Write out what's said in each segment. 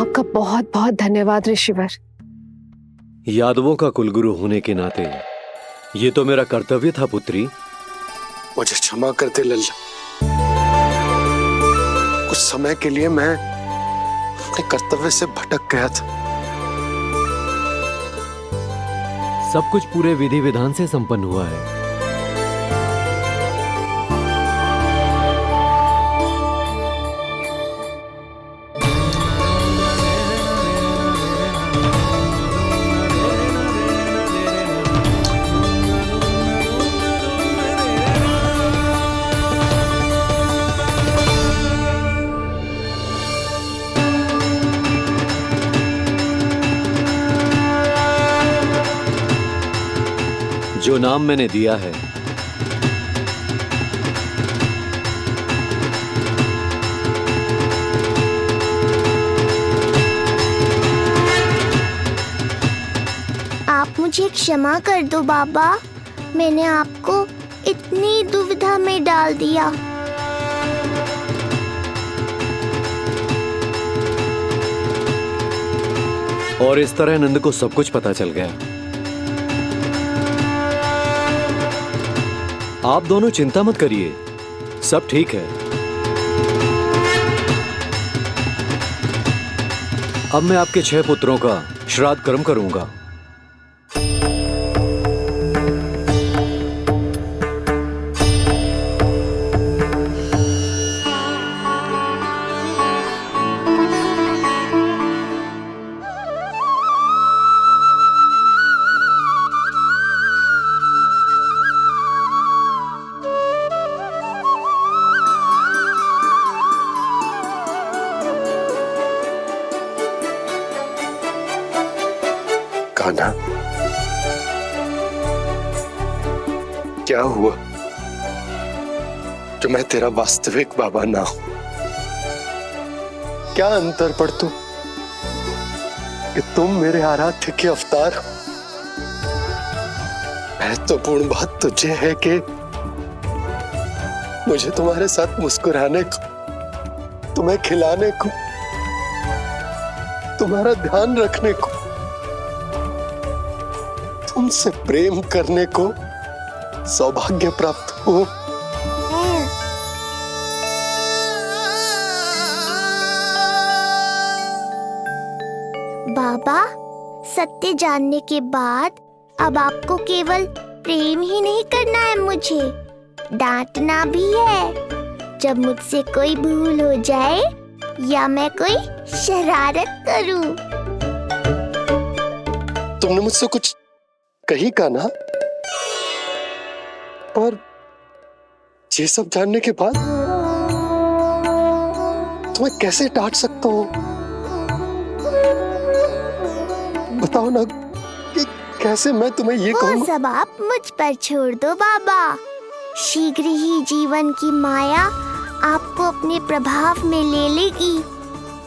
आपका बहुत बहुत धन्यवाद ऋषिवर। यादवों का कुलगुरु होने के नाते ये तो मेरा कर्तव्य था पुत्री। मुझे क्षमा कर दे लल्ला, कुछ समय के लिए मैं अपने कर्तव्य से भटक गया था। सब कुछ पूरे विधि विधान से संपन्न हुआ है। जो नाम मैंने दिया है आप मुझे क्षमा कर दो बाबा, मैंने आपको इतनी दुविधा में डाल दिया। और इस तरह नंद को सब कुछ पता चल गया। आप दोनों चिंता मत करिए, सब ठीक है। अब मैं आपके 6 पुत्रों का श्राद्ध कर्म करूंगा। कान्हा, क्या हुआ जो मैं तेरा वास्तविक बाबा ना हूं? क्या अंतर पड़ तू कि तुम मेरे आराध्य के अवतार हो? महत्वपूर्ण बात तुझे है कि मुझे तुम्हारे साथ मुस्कुराने को, तुम्हें खिलाने को, तुम्हारा ध्यान रखने को, तुमसे प्रेम करने को सौभाग्य प्राप्त हो। बाबा, सत्य जानने के बाद अब आपको केवल प्रेम ही नहीं करना है, मुझे डांटना भी है जब मुझसे कोई भूल हो जाए या मैं कोई शरारत करूं। तुमने मुझसे कुछ कही कान्हा, पर ये सब जानने के बाद तुम्हें कैसे डांट सकता हूं? बताओ ना कि कैसे मैं तुम्हें ये कहूं? वो सब आप मुझ पर छोड़ दो बाबा, शीघ्र ही जीवन की माया आपको अपने प्रभाव में ले लेगी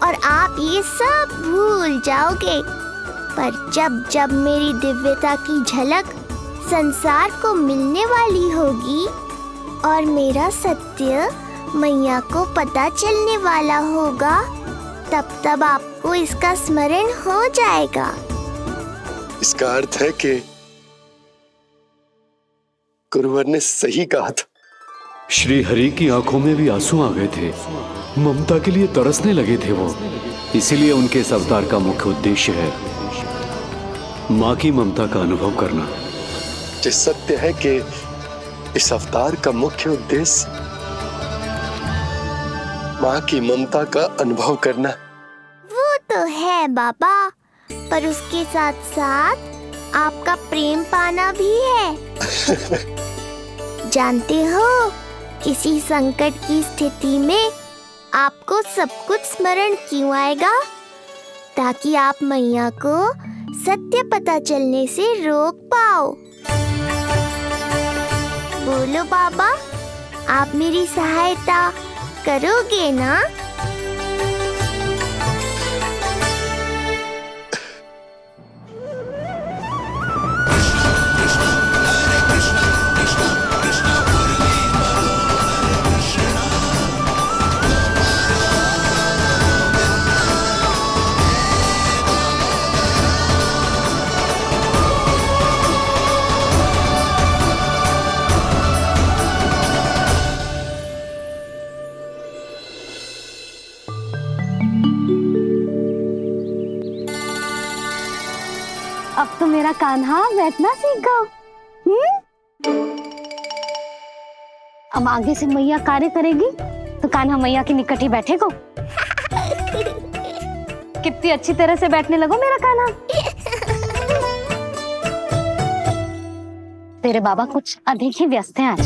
और आप ये सब भूल जाओगे। पर जब जब मेरी दिव्यता की झलक संसार को मिलने वाली होगी और मेरा सत्य मैया को पता चलने वाला होगा, तब तब आपको इसका स्मरण हो जाएगा। इसका अर्थ है कि गुरुवर ने सही कहा था। श्री हरि की आंखों में भी आंसू आ गए थे, ममता के लिए तरसने लगे थे वो। इसीलिए उनके इस अवतार का मुख्य उद्देश्य है माँ की ममता का अनुभव करना। ये सत्य है कि इस अवतार का मुख्य उद्देश्य माँ की ममता का अनुभव करना। वो तो है बाबा, पर उसके साथ साथ आपका प्रेम पाना भी है। जानते हो, किसी संकट की स्थिति में आपको सब कुछ स्मरण क्यों आएगा? ताकि आप मैया को सत्य पता चलने से रोक पाओ। बोलो बाबा, आप मेरी सहायता करोगे ना? अब तो मेरा कान्हा बैठना सीख गया। अब आगे से मैया कार्य करेगी तो कान्हा मैया के निकट ही बैठेगा। कितनी अच्छी तरह से बैठने लगो मेरा कान्हा। तेरे बाबा कुछ अधिक ही व्यस्त हैं आज।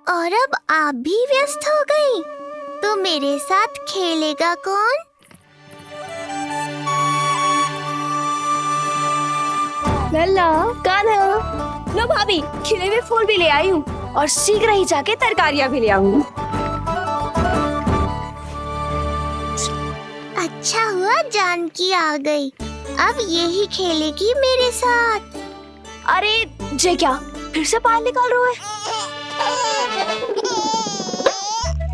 और अब आप भी व्यस्त हो गई, तो मेरे साथ खेलेगा कौन? लल्ला, कान्हा, लो भाभी, खिले हुए फूल भी ले आई हूँ और शीघ्र ही जाके तरकारियाँ भी ले आऊंगी। अच्छा हुआ जानकी आ गई, अब यही खेलेगी मेरे साथ। अरे जे क्या, फिर से पानी निकाल रहे हो?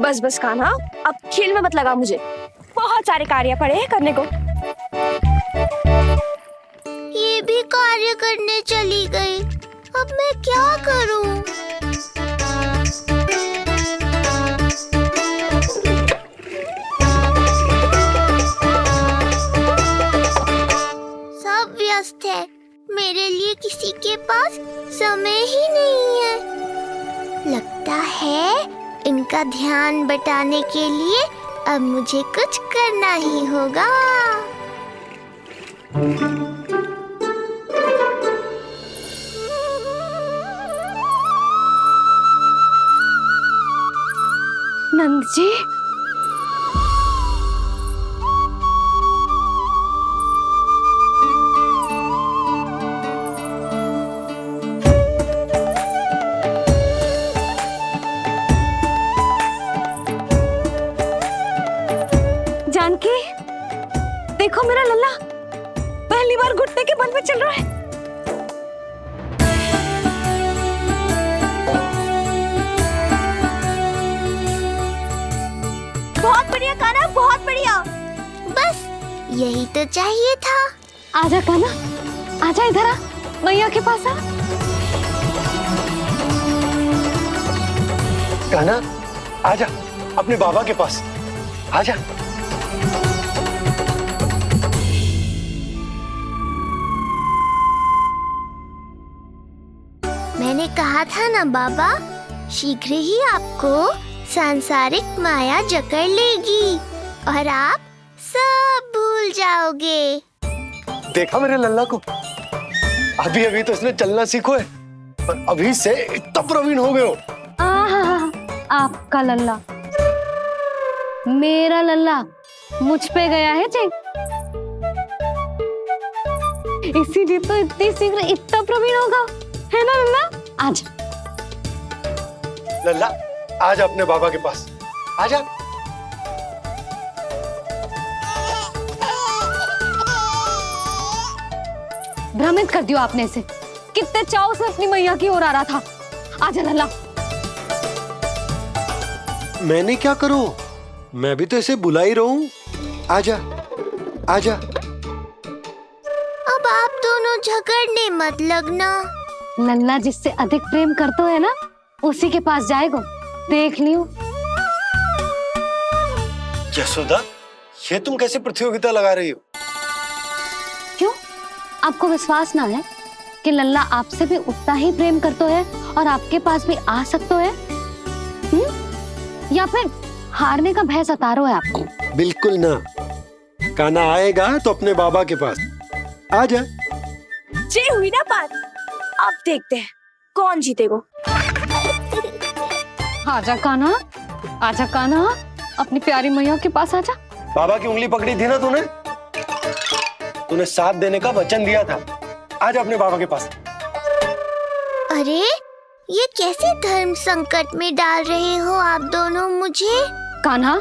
बस बस कान्हा, अब खेल में मत लगा मुझे, बहुत सारे कार्य पड़े हैं करने को। ये भी कार्य करने चली गई, अब मैं क्या करूं? सब व्यस्त है, मेरे लिए किसी के पास समय ही नहीं है। लगता है इनका ध्यान बटाने के लिए अब मुझे कुछ करना ही होगा। नंद जी, जानकी, देखो मेरा लल्ला पहली बार घुटने के बल पे चल रहा है। बहुत बढ़िया कान्हा, बहुत बढ़िया। बस यही तो चाहिए था। आजा कान्हा, आजा इधर आ, मैया के पास आ। कान्हा, आजा अपने बाबा के पास, आजा। मैंने कहा था ना बाबा, शीघ्र ही आपको सांसारिक माया जकड़ लेगी और आप सब भूल जाओगे। देखा मेरे लल्ला को, अभी अभी तो इसने चलना सीखो है और अभी से इतना प्रवीण हो गए हो। आपका लल्ला, मेरा लल्ला मुझ पे गया है जी, इसीलिए तो इतनी शीघ्र इतना प्रवीण होगा, है ना लल्ला? आज लल्ला, आजा अपने बाबा के पास, आजा। भ्रमित कर दियो आपने इसे, कितने चाव से अपनी मैया की ओर आ रहा था। आजा लल्ला। मैंने क्या करूं, मैं भी तो इसे बुला ही रहा हूं। आजा, आजा। अब आप दोनों झगड़ने मत लगना। लल्ला जिससे अधिक प्रेम करते है ना, उसी के पास जाएगा, देख लियो। यशोदा, ये तुम कैसे प्रतियोगिता लगा रही हो? क्यों, आपको विश्वास ना है कि लल्ला आपसे भी उतना ही प्रेम करता है और आपके पास भी आ सकता है? या फिर हारने का भय सता रहा है आपको? बिल्कुल ना, कान्हा आएगा तो अपने बाबा के पास, आजा। जे हुई ना बात, अब देखते हैं कौन जीतेगा। आजा कान्हा, आजा कान्हा, अपनी प्यारी मैया के पास आजा। बाबा की उंगली पकड़ी थी ना तूने, तूने साथ देने का वचन दिया था। आजा अपने बाबा के पास। अरे ये कैसे धर्म संकट में डाल रहे हो आप दोनों मुझे? कान्हा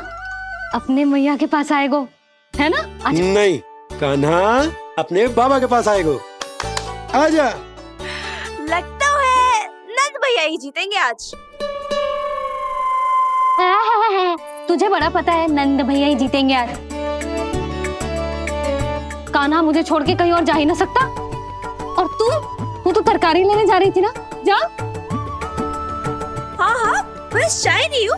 अपने मैया के पास आएगो, है ना? आजा। नहीं, कान्हा अपने बाबा के पास आएगो, आजा। लगता है नंद भैया ही जीतेंगे आज। तुझे बड़ा पता है नंद भैया ही जीतेंगे आज। कान्हा मुझे छोड़ के कहीं और जा ही ना सकता। और तू तो तरकारी लेने जा रही थी ना, जा। हाँ हाँ, बस जा ही रही हूँ।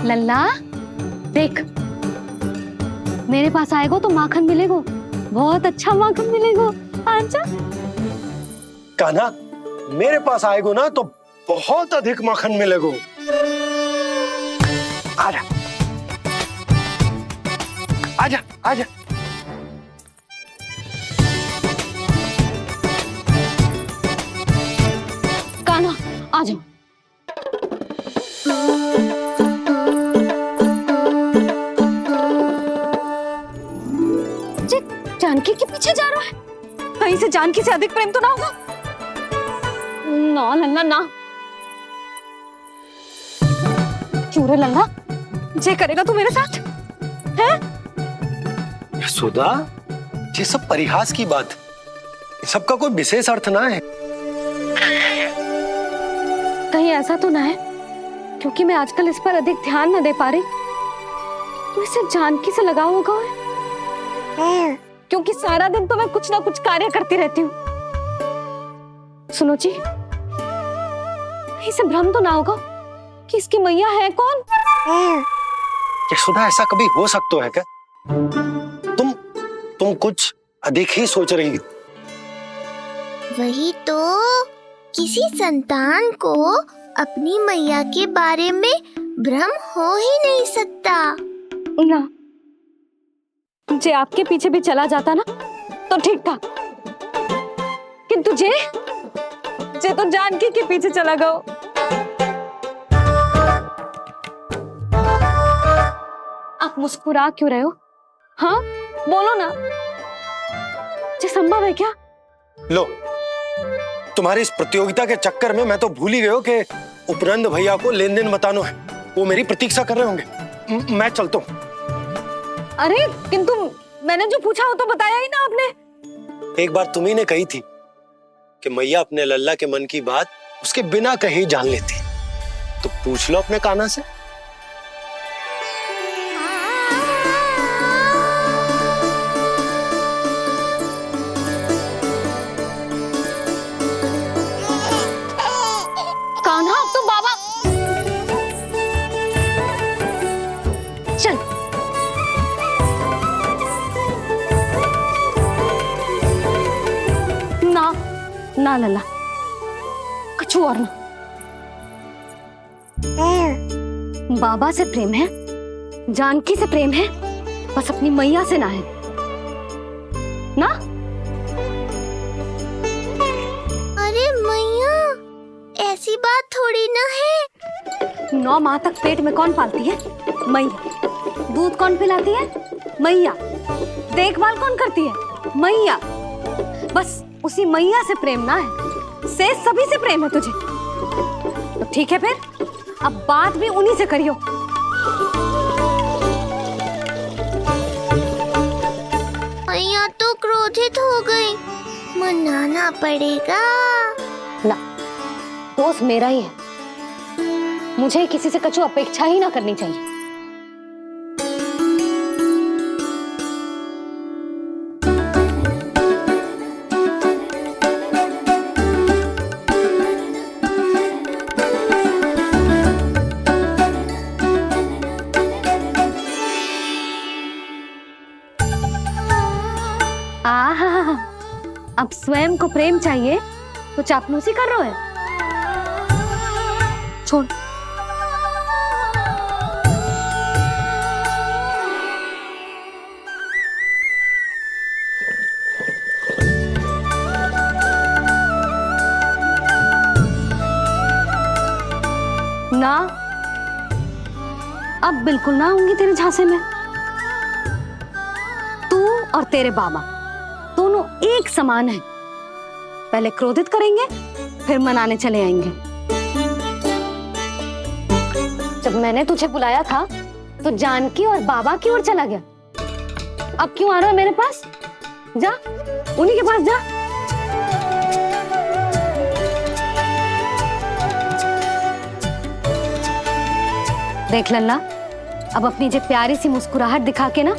लल्ला देख, मेरे पास आएगो तो माखन मिलेगो, बहुत अच्छा माखन मिलेगो। आजा। कान्हा, मेरे पास आएगो ना तो बहुत अधिक माखन मिलेगो। आजा आजा आजा। कान्हा आ जाओ। जानकी के पीछे जा रहा है, कहीं से जानकी से अधिक प्रेम तो ना होगा? ना लल्ला ना। क्यों रे लल्ला, जे करेगा तू मेरे साथ है? यशोदा, ये सब परिहास की बात, सबका कोई विशेष अर्थ ना है। कहीं ऐसा तो ना है क्योंकि मैं आजकल इस पर अधिक ध्यान न दे पा रही तो इसे जानकी से लगाव होगा है? क्योंकि सारा दिन तो मैं कुछ ना कुछ कार्य करती रहती हूँ। सुनो जी, इसे भ्रम तो ना होगा कि इसकी मैया है कौन? यशोदा, ऐसा कभी हो सकता है क्या? तुम कुछ अधिक ही सोच रही हो। वही तो, किसी संतान को अपनी मैया के बारे में भ्रम हो ही नहीं सकता। ना, जे आपके पीछे भी चला जाता ना तो ठीक था, किंतु जे तो जानकी के पीछे चला गया। आप मुस्कुरा क्यों रहे हो? हाँ बोलो ना, ये संभव है क्या? लो, तुम्हारी इस प्रतियोगिता के चक्कर में मैं तो भूल ही गया हूं कि उपनंद भैया को लेन देन बताना है। वो मेरी प्रतीक्षा कर रहे होंगे। मैं चलता हूँ। अरे किंतु मैंने जो पूछा वो तो बताया ही ना आपने। एक बार तुम्ही ने कही थी कि मैया अपने लल्ला के मन की बात उसके बिना कहीं जान लेती, तो पूछ लो अपने कान्हा से। कान्हा अब तो बाबा चल। ना ना लल्ला, कुछ और ना। बाबा से प्रेम है, जानकी से प्रेम है, बस अपनी मैया से ना है ना। अरे मैया, ऐसी बात थोड़ी ना है। 9 माह तक पेट में कौन पालती है? मैया। दूध कौन पिलाती है? मैया। देखभाल कौन करती है? मैया। बस उसी मैया से प्रेम ना है, से सभी से प्रेम है तुझे। तो ठीक है फिर, अब बात भी उन्हीं से करियो। मैया तो क्रोधित हो गई, मनाना पड़ेगा। ना, दोस्त मेरा ही है, मुझे किसी से कछु अपेक्षा ही ना करनी चाहिए। आहा, अब स्वयं को प्रेम चाहिए तो चापलूसी कर रहे हो? छोड़। ना, अब बिल्कुल ना आऊंगी तेरे झांसे में। तू और तेरे बाबा दोनों एक समान हैं। पहले क्रोधित करेंगे, फिर मनाने चले आएंगे। जब मैंने तुझे बुलाया था तो जानकी और बाबा की ओर चला गया। अब क्यों आ रहा है मेरे पास? जा, उन्हीं के पास जा। देख लल्ला, अब अपनी जो प्यारी सी मुस्कुराहट दिखा के ना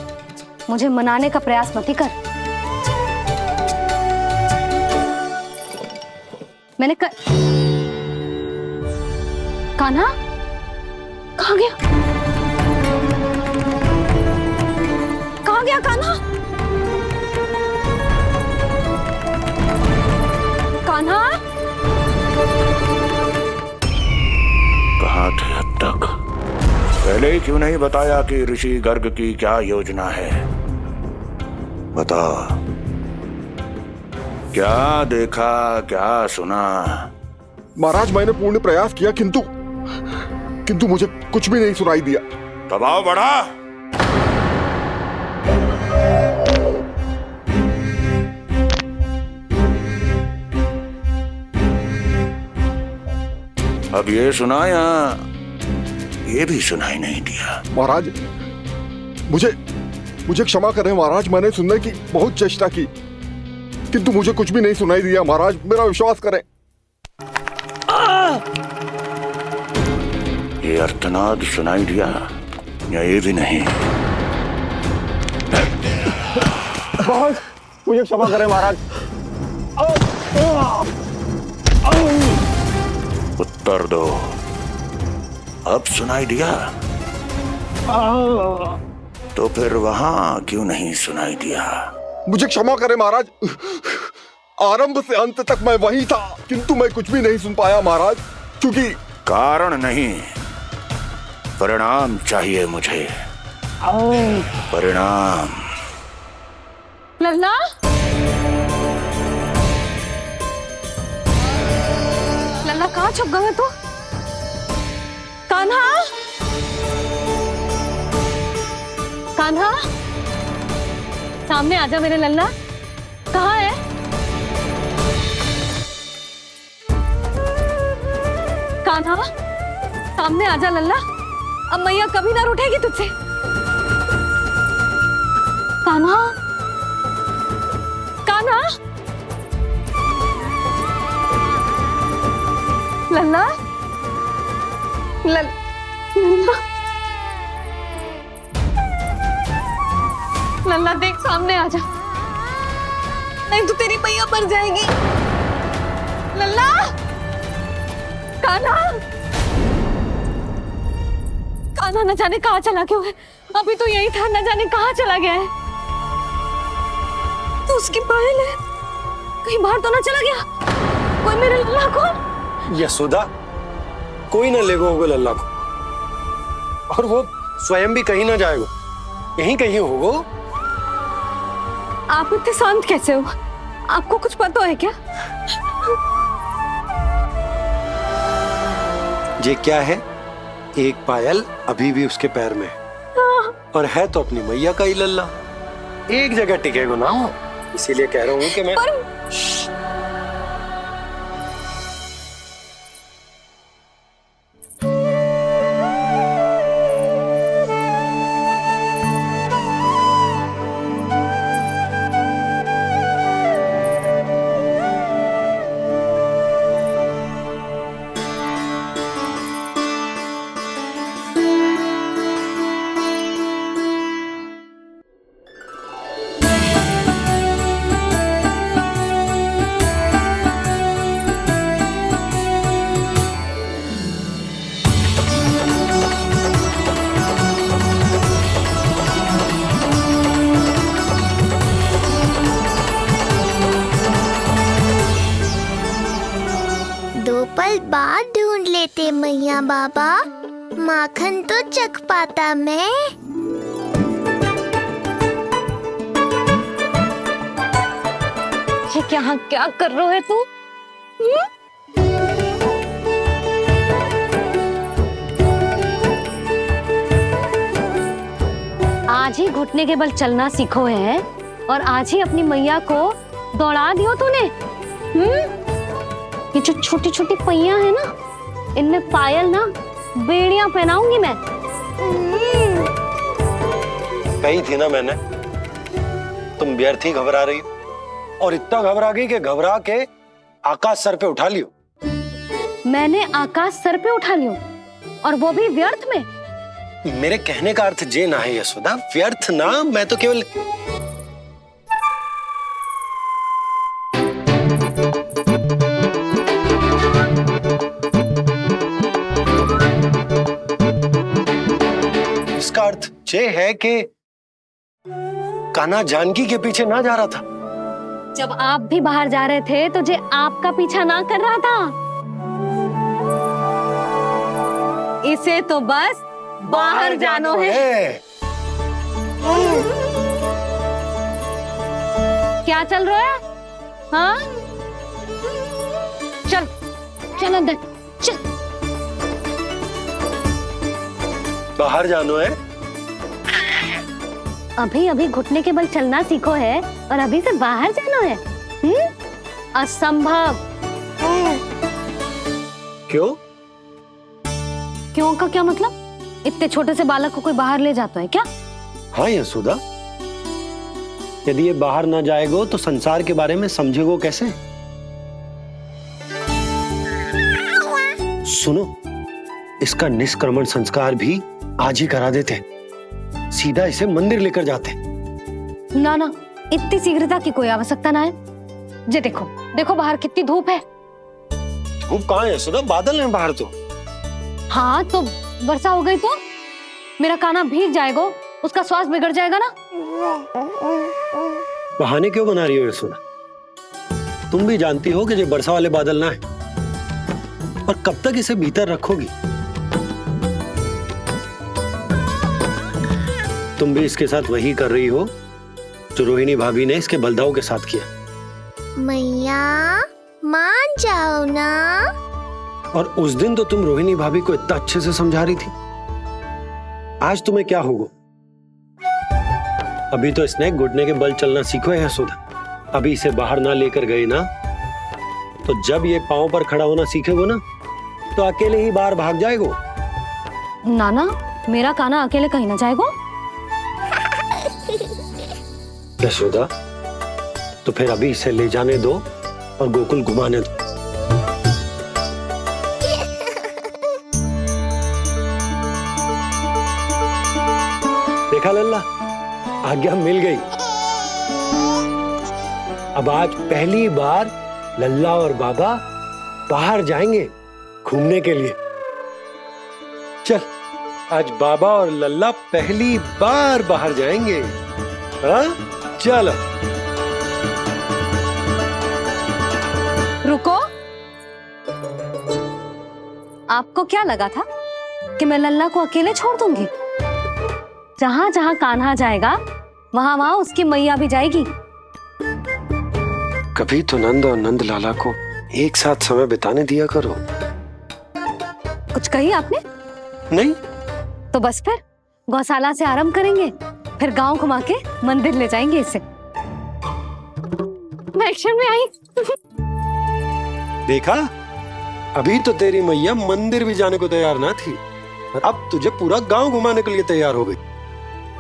मुझे मनाने का प्रयास मत ही कर। मैंने कान्हा कहाँ गया? कहाँ गया कान्हा? कान्हा? कहाँ थे अब तक? पहले ही क्यों नहीं बताया कि ऋषि गर्ग की क्या योजना है? बता, क्या देखा, क्या सुना? महाराज मैंने पूर्ण प्रयास किया किंतु मुझे कुछ भी नहीं सुनाई दिया। दबाव बढ़ा। अब ये सुना या ये भी सुनाई नहीं दिया? महाराज मुझे क्षमा करें महाराज, मैंने सुनने की बहुत चेष्टा की किंतु मुझे कुछ भी नहीं सुनाई दिया। महाराज मेरा विश्वास करें। ये अर्थनाद सुनाई दिया या ये भी नहीं? मुझे क्षमा करें महाराज। उत्तर दो, अब सुनाई दिया? तो फिर वहां क्यों नहीं सुनाई दिया? मुझे क्षमा करें महाराज, आरंभ से अंत तक मैं वही था किंतु मैं कुछ भी नहीं सुन पाया महाराज, क्योंकि कारण नहीं, परिणाम चाहिए मुझे। परिणाम। लल्ला, लल्ला कहाँ छुप गए तू? कान्हा, कान्हा, सामने आजा मेरे लल्ला। कहाँ है? कान्हा, सामने आजा लल्ला। अब मैया कभी ना रूठेगी तुझसे। कान्हा, कान्हा, लल्ला, लल्ला, लल्ला देख सामने आजा, नहीं तो तेरी मैया मर जाएगी। लल्ला, कान्हा, कान्हा न जाने कहाँ चला गया है। अभी तो यही था, न जाने कहाँ चला गया है। तो उसकी पायल है, कहीं बाहर तो ना चला गया कोई मेरे लल्ला को? यशोदा, कोई ना लेगो होगा लल्ला को, और वो स्वयं भी कहीं ना जाएगा, यहीं कहीं होगो। आप इतने शांत कैसे हो? आपको कुछ पता है क्या? ये क्या है? एक पायल अभी भी उसके पैर में है, और है तो अपनी मैया का ही लल्ला, एक जगह टिकेगा ना हो, इसीलिए कह रहा हूँ कि मैं पल बाद ढूंढ लेते मैया बाबा, माखन तो चख पाता मैं। ये क्या कर रहे है तू? आज ही घुटने के बल चलना सीखो है और आज ही अपनी मैया को दौड़ा दियो तूने। ये जो छोटी छोटी पैया है ना, इनमें पायल ना बेड़ियां पहनाऊंगी मैं। कही थी ना मैंने, तुम व्यर्थ ही घबरा रही हो, और इतना घबरा गई कि घबरा के आकाश सर पे उठा लियो। मैंने आकाश सर पे उठा लियो, और वो भी व्यर्थ में? मेरे कहने का अर्थ जे ना है यशोदा, व्यर्थ ना, मैं तो केवल इसका अर्थ ये है कि कान्हा जानकी के पीछे ना जा रहा था। जब आप भी बाहर जा रहे थे तो जे आपका पीछा ना कर रहा था। इसे तो बस बाहर जानो है। क्या चल रहा है? हाँ, चल चल अंदर चल। बाहर जानो है? अभी अभी घुटने के बल चलना सीखो है और अभी से बाहर जाना है? असंभव। क्यों? क्यों का क्या मतलब? इतने छोटे से बालक को कोई बाहर ले जाता है क्या? हाँ यशोदा, यदि ये बाहर ना जाएगो तो संसार के बारे में समझेगो कैसे? सुनो, इसका निष्क्रमण संस्कार भी आज ही करा देते, सीधा इसे मंदिर लेकर जाते। ना ना, इतनी शीघ्रता की कोई आवश्यकता ना है। जे देखो देखो बाहर कितनी धूप है। धूप कहाँ है यशोदा? बादल हैं बाहर तो। हाँ तो वर्षा हो गई तो मेरा कान्हा भीग जाएगा, उसका स्वास्थ्य बिगड़ जाएगा ना। बहाने क्यों बना रही हो यशोदा? तुम भी जानती हो कि ये वर्षा वाले बादल ना है, और कब तक इसे भीतर रखोगी? तुम भी इसके साथ वही कर रही हो जो रोहिणी भाभी ने इसके बलदाऊ के साथ किया। मैया मान जाओ ना। और उस दिन तो तुम रोहिणी भाभी को इतना अच्छे से समझा रही थी, आज तुम्हें क्या होगा? अभी तो इसने घुटने के बल चलना सीखो है यशोदा। अभी इसे बाहर ना लेकर गए ना, तो जब ये पांव पर खड़ा होना सीखेगो ना, तो अकेले ही बाहर भाग जाएगो। नाना, मेरा कान्हा अकेले कहीं ना जाएगा। यशोदा, तो फिर अभी इसे ले जाने दो और गोकुल घुमाने दो। देखा लल्ला, आज्ञा मिल गई। अब आज पहली बार लल्ला और बाबा बाहर जाएंगे घूमने के लिए। चल, आज बाबा और लल्ला पहली बार बाहर जाएंगे। हाँ, चलो। रुको, आपको क्या लगा था कि मैं लल्ला को अकेले छोड़ दूंगी? जहां जहां कान्हा जाएगा वहां वहां उसकी मैया भी जाएगी। कभी तो नंद और नंद लाला को एक साथ समय बिताने दिया करो। कुछ कही आपने? नहीं। तो बस फिर गौशाला से आरंभ करेंगे, फिर गांव घुमा के मंदिर ले जाएंगे इसे। मैं एक्शन में आई। देखा, अभी तो तेरी मैया मंदिर भी जाने को तैयार ना थी, और अब तुझे पूरा गांव घुमाने के लिए तैयार हो गई।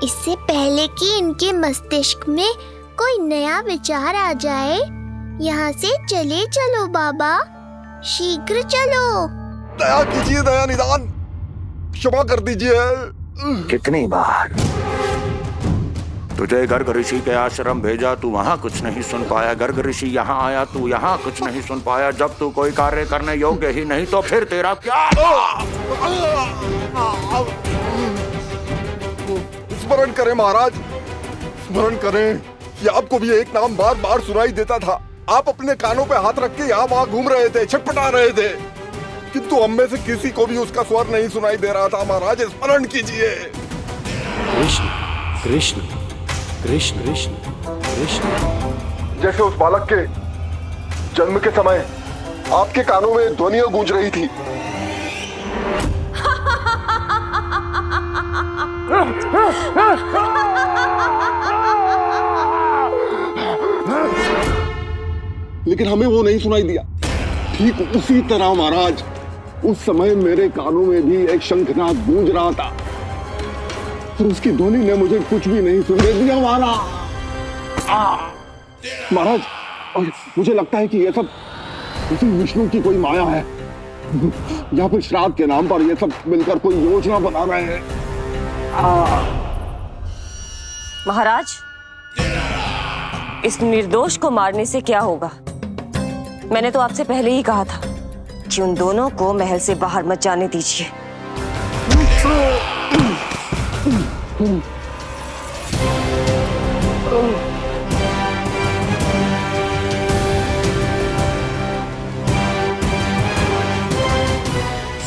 इससे पहले कि इनके मस्तिष्क में कोई नया विचार आ जाए, यहाँ से चले चलो बाबा, शीघ्र चलो। दया कीजिए, दया निदान, क्षमा कर दीजिए। कितनी बार तुझे गर्ग ऋषि के आश्रम भेजा, तू वहां कुछ नहीं सुन पाया। गर्ग ऋषि यहाँ आया, तू यहाँ कुछ नहीं सुन पाया। जब तू कोई कार्य करने योग्य ही नहीं, तो फिर तेरा क्या? स्मरण करें महाराज, स्मरण करें कि आपको भी एक नाम बार बार सुनाई देता था। आप अपने कानों पे हाथ रख के यहाँ वहां घूम रहे थे, छटपटा रहे थे, किंतु हम में से किसी को भी उसका स्वर नहीं सुनाई दे रहा था। महाराज, स्मरण कीजिए। कृष्ण कृष्ण कृष्ण कृष्ण कृष्ण। जैसे उस बालक के जन्म के समय आपके कानों में ध्वनियां गूंज रही थी। लेकिन हमें वो नहीं सुनाई दिया। ठीक उसी तरह महाराज, उस समय मेरे कानों में भी एक शंखनाद गूंज रहा था, और उसकी ध्वनि ने मुझे कुछ भी नहीं सुनने दिया। महाराज, और मुझे लगता है कि ये सब उसी विष्णु की कोई माया है, या फिर श्राद्ध के नाम पर ये सब मिलकर कोई योजना बना रहे हैं। महाराज, इस निर्दोष को मारने से क्या होगा? मैंने तो आपसे पहले ही कहा था कि उन दोनों को महल से बाहर मत जाने दीजिए।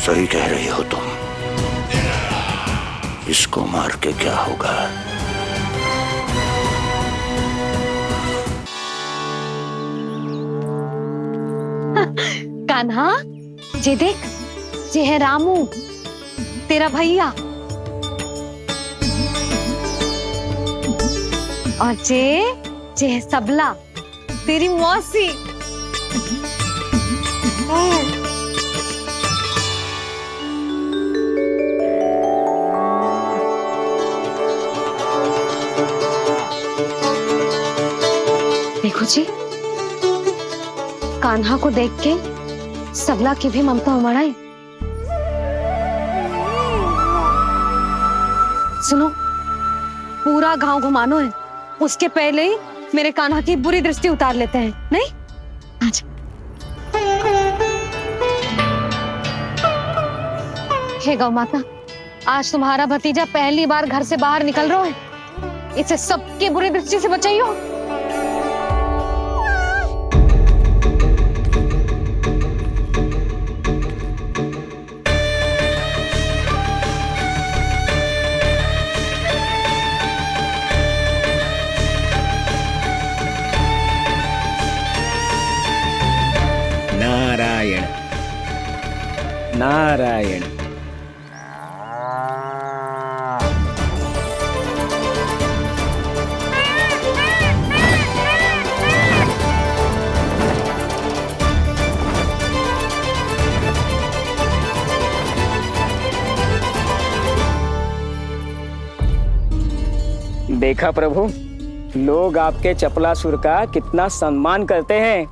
सही कह रही हो तुम। इसको मार के क्या होगा? कान्हा, ये देख, ये है रामू, तेरा भैया। और ये है सबला, तेरी मौसी। देखो जी, कान्हा को देख के सबला की भी ममता उमड़ आई। सुनो, पूरा गांव घुमानो है, उसके पहले ही मेरे कान्हा की बुरी दृष्टि उतार लेते हैं, नहीं? अच्छा। हे गौ माता, आज तुम्हारा भतीजा पहली बार घर से बाहर निकल रहा है, इसे सबकी बुरी दृष्टि से बचाइयो। नारायण नारायण। देखा प्रभु, लोग आपके चपलासुर का कितना सम्मान करते हैं,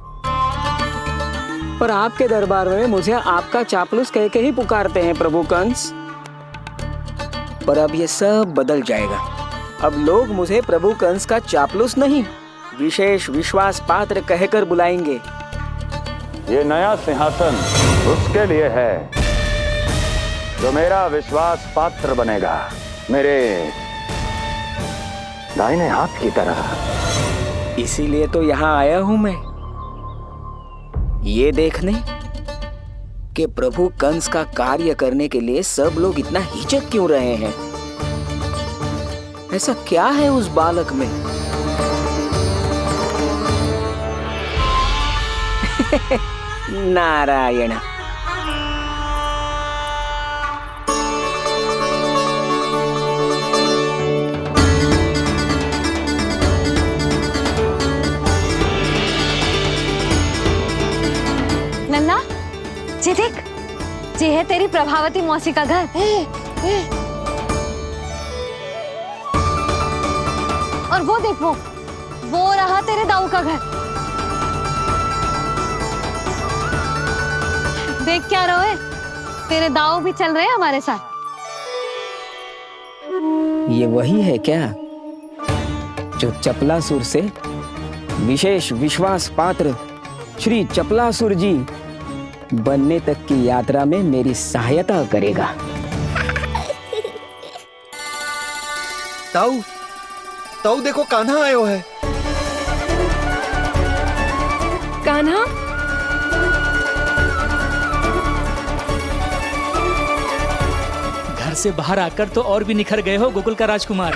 पर आपके दरबार में मुझे आपका चापलूस कह के ही पुकारते हैं प्रभु कंस। पर अब ये सब बदल जाएगा। अब लोग मुझे प्रभु कंस का चापलूस नहीं, विशेष विश्वास पात्र कहकर बुलाएंगे। ये नया सिंहासन उसके लिए है जो मेरा विश्वास पात्र बनेगा, मेरे दाहिने हाथ की तरह। इसीलिए तो यहाँ आया हूं मैं, ये देखने कि प्रभु कंस का कार्य करने के लिए सब लोग इतना हिचक क्यों रहे हैं। ऐसा क्या है उस बालक में? नारायण। नन्ना, ये देख, ये है तेरी प्रभावती मौसी का घर। और वो देखो, वो रहा तेरे दाऊ का घर। देख क्या रोए, तेरे दाऊ भी चल रहे हैं हमारे साथ। ये वही है क्या जो चपलासुर से विशेष विश्वास पात्र श्री चपलासुर जी बनने तक की यात्रा में मेरी सहायता करेगा? ताऊ, ताऊ देखो कान्हा आयो है। कान्हा, घर से बाहर आकर तो और भी निखर गए हो गोकुल का राजकुमार।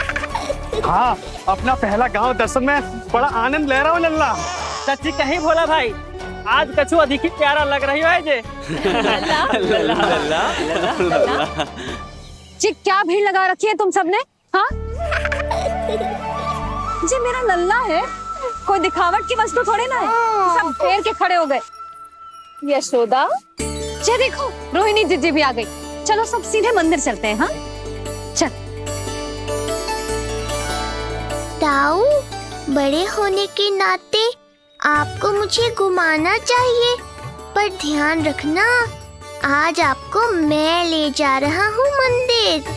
हाँ, अपना पहला गांव दर्शन में बड़ा आनंद ले रहा हूँ लल्ला। सच्ची कहीं भोला भाई, आज कछु अधिक ही प्यारा लग रही है जे। जी क्या भीड़ लगा रखी है तुम सबने? हाँ, जी मेरा लल्ला है, कोई दिखावट की वस्तु थोड़ी ना है। सब घेर के खड़े हो गए। यशोदा, ये देखो रोहिणी जीजी भी आ गई। चलो सब सीधे मंदिर चलते हैं। हाँ चल। ताऊ, बड़े होने के नाते आपको मुझे घुमाना चाहिए, पर ध्यान रखना, आज आपको मैं ले जा रहा हूँ मंदिर।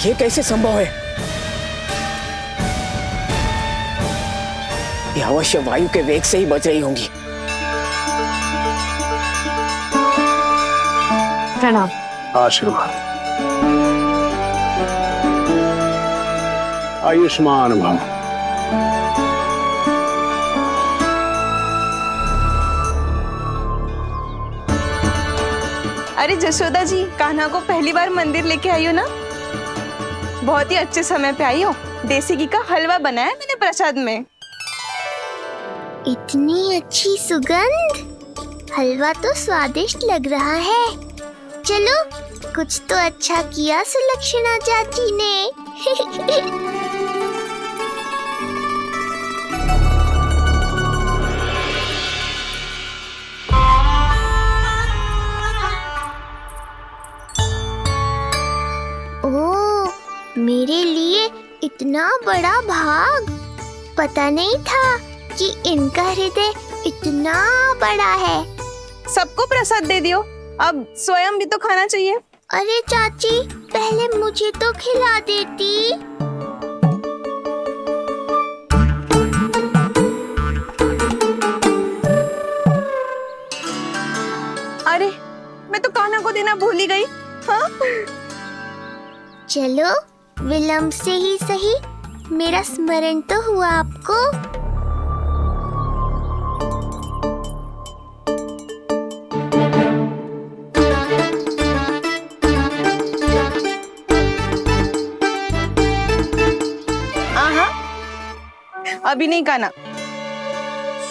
ये कैसे संभव है? ये अवश्य वायु के वेग से ही बच रही होंगी। प्रणाम। आशीर्वाद। आयुष्मान भव। अरे जशोदा जी, कान्हा को पहली बार मंदिर लेके आई हो ना? बहुत ही अच्छे समय पे आई हो। देसी घी का हलवा बनाया मैंने प्रसाद में। इतनी अच्छी सुगंध, हलवा तो स्वादिष्ट लग रहा है। चलो, कुछ तो अच्छा किया सुलक्षणा चाची ने। ओह, मेरे लिए इतना बड़ा भाग। पता नहीं था कि इनका हृदय इतना बड़ा है। सबको प्रसाद दे दियो, अब स्वयं भी तो खाना चाहिए। अरे चाची, पहले मुझे तो खिला देती। अरे, मैं तो कान्हा को देना भूल ही गई। हाँ? चलो, विलंब से ही सही, मेरा स्मरण तो हुआ आपको। अभी नहीं खाना,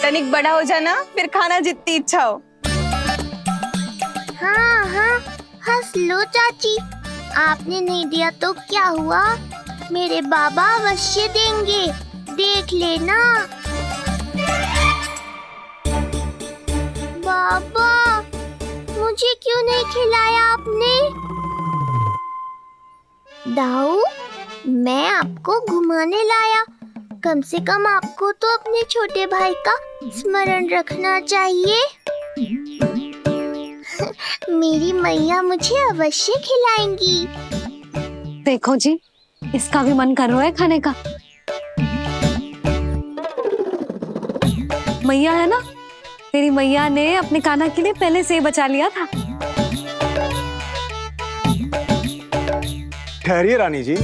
तनिक बड़ा हो जाना, फिर खाना जितनी इच्छा हो। हाँ हाँ, हंस लो चाची। आपने नहीं दिया तो क्या हुआ, मेरे बाबा अवश्य देंगे, देख लेना। बाबा, मुझे क्यों नहीं खिलाया आपने? दाऊ, मैं आपको घुमाने लाया, कम से कम आपको तो अपने छोटे भाई का स्मरण रखना चाहिए। मेरी मैया मुझे अवश्य खिलाएंगी। देखो जी, इसका भी मन कर रहा है खाने का। मैया है ना, तेरी मैया ने अपने कान्हा के लिए पहले से ही बचा लिया था। ठहरिए रानी जी।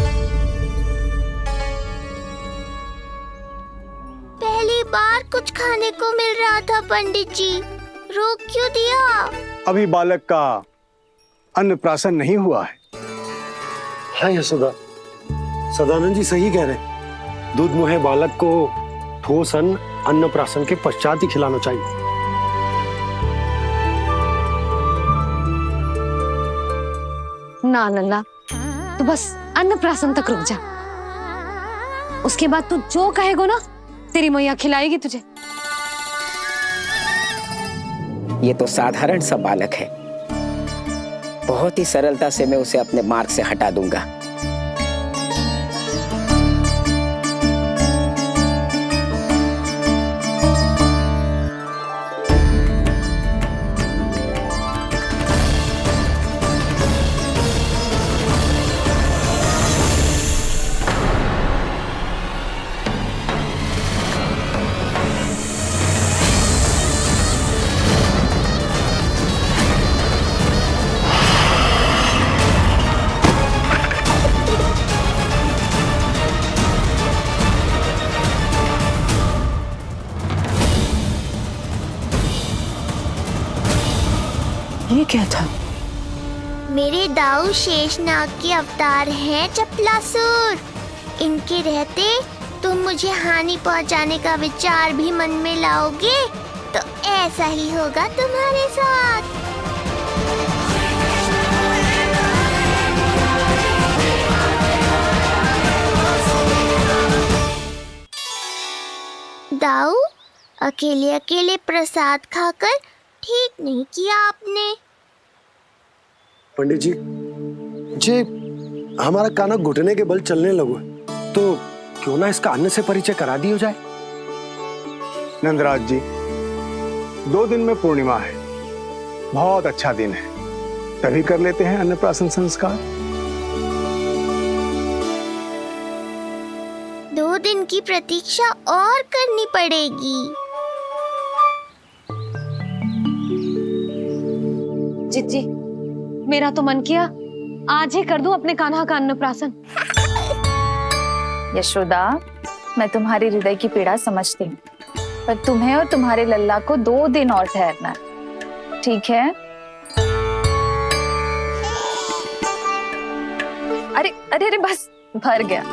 पहली बार कुछ खाने को मिल रहा था पंडित जी, रोक क्यों दिया? अभी बालक का अन्नप्राशन नहीं हुआ है। हाँ यशोदा, सदानंद जी सही कह रहे। दूध मुहे बालक को ठोस अन्न अन्नप्राशन के पश्चात ही खिलाना चाहिए। ना लल्ला, तू बस अन्नप्राशन तक रुक जा, उसके बाद तू जो कहेगो ना, तेरी मैया खिलाएगी तुझे। ये तो साधारण सा बालक है, बहुत ही सरलता से मैं उसे अपने मार्ग से हटा दूंगा। ये क्या था? मेरे दाऊ शेषनाग के अवतार हैं चपलासुर। इनके रहते तुम मुझे हानि पहुंचाने का विचार भी मन में लाओगे तो ऐसा ही होगा तुम्हारे साथ। दाऊ, अकेले अकेले प्रसाद खाकर ठीक नहीं किया आपने। पंडित जी, जे हमारा कान्हा घुटने के बल चलने लगो तो क्यों ना इसका अन्न से परिचय करा दिया जाए। नंदराज जी, 2 दिन में पूर्णिमा है, बहुत अच्छा दिन है, तभी कर लेते हैं अन्नप्राशन संस्कार। दिन की प्रतीक्षा और करनी पड़ेगी। जिज्जी, मेरा तो मन किया आज ही कर दूं अपने कान्हा का अन्नप्राशन। यशोदा, मैं तुम्हारी हृदय की पीड़ा समझती हूँ, पर तुम्हें और तुम्हारे लल्ला को 2 दिन और ठहरना है, ठीक है? अरे अरे अरे, बस भर गया।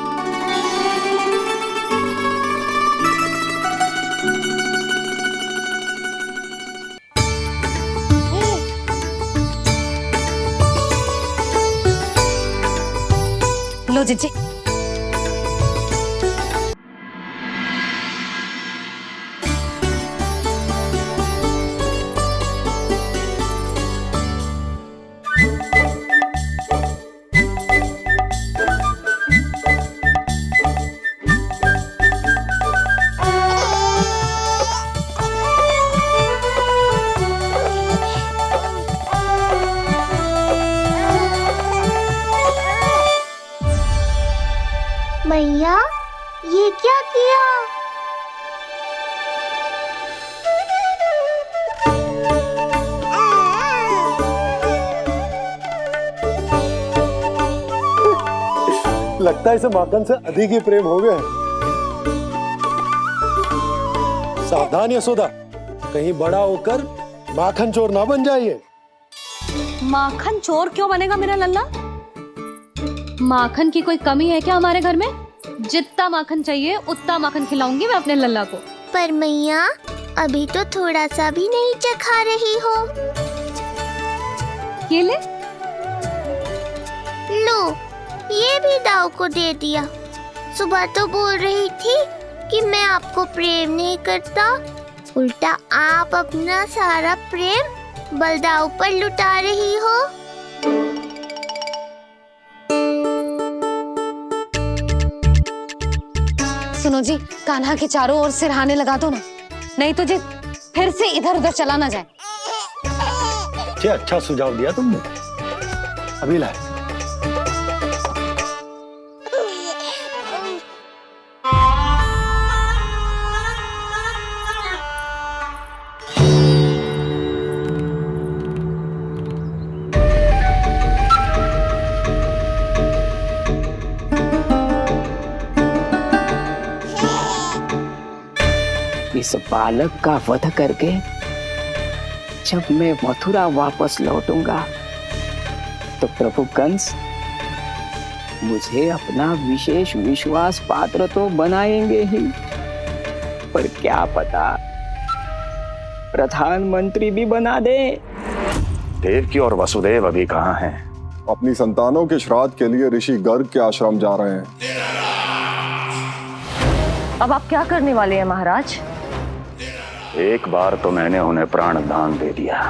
लो जिज्जी। मैया, ये क्या किया? लगता है इसे माखन से अधिक ही प्रेम हो गया। सावधान यशोदा, कहीं बड़ा होकर माखन चोर ना बन जाइए। माखन चोर क्यों बनेगा मेरा लल्ला? माखन की कोई कमी है क्या हमारे घर में? जितना माखन चाहिए उतना माखन खिलाऊंगी मैं अपने लल्ला को। पर मैया, अभी तो थोड़ा सा भी नहीं चखा रही हो। ये ले। लो, ये भी दाऊ को दे दिया। सुबह तो बोल रही थी कि मैं आपको प्रेम नहीं करता, उल्टा आप अपना सारा प्रेम बलदाऊ पर लुटा रही हो। सुनो जी, कान्हा के चारों ओर सिरहाने लगा दो ना, नहीं तो जी फिर से इधर उधर चला ना जाए। अच्छा सुझाव दिया तुमने। अभी लाए। इस बालक का वध करके जब मैं मथुरा वापस लौटूंगा तो प्रभु कंस मुझे अपना विशेष विश्वास पात्र तो बनाएंगे ही, पर क्या पता प्रधानमंत्री भी बना दे। देवकी और वसुदेव अभी कहाँ हैं? अपनी संतानों के श्राद्ध के लिए ऋषि गर्ग के आश्रम जा रहे हैं। अब आप क्या करने वाले हैं महाराज? एक बार तो मैंने उन्हें प्राण दान दे दिया।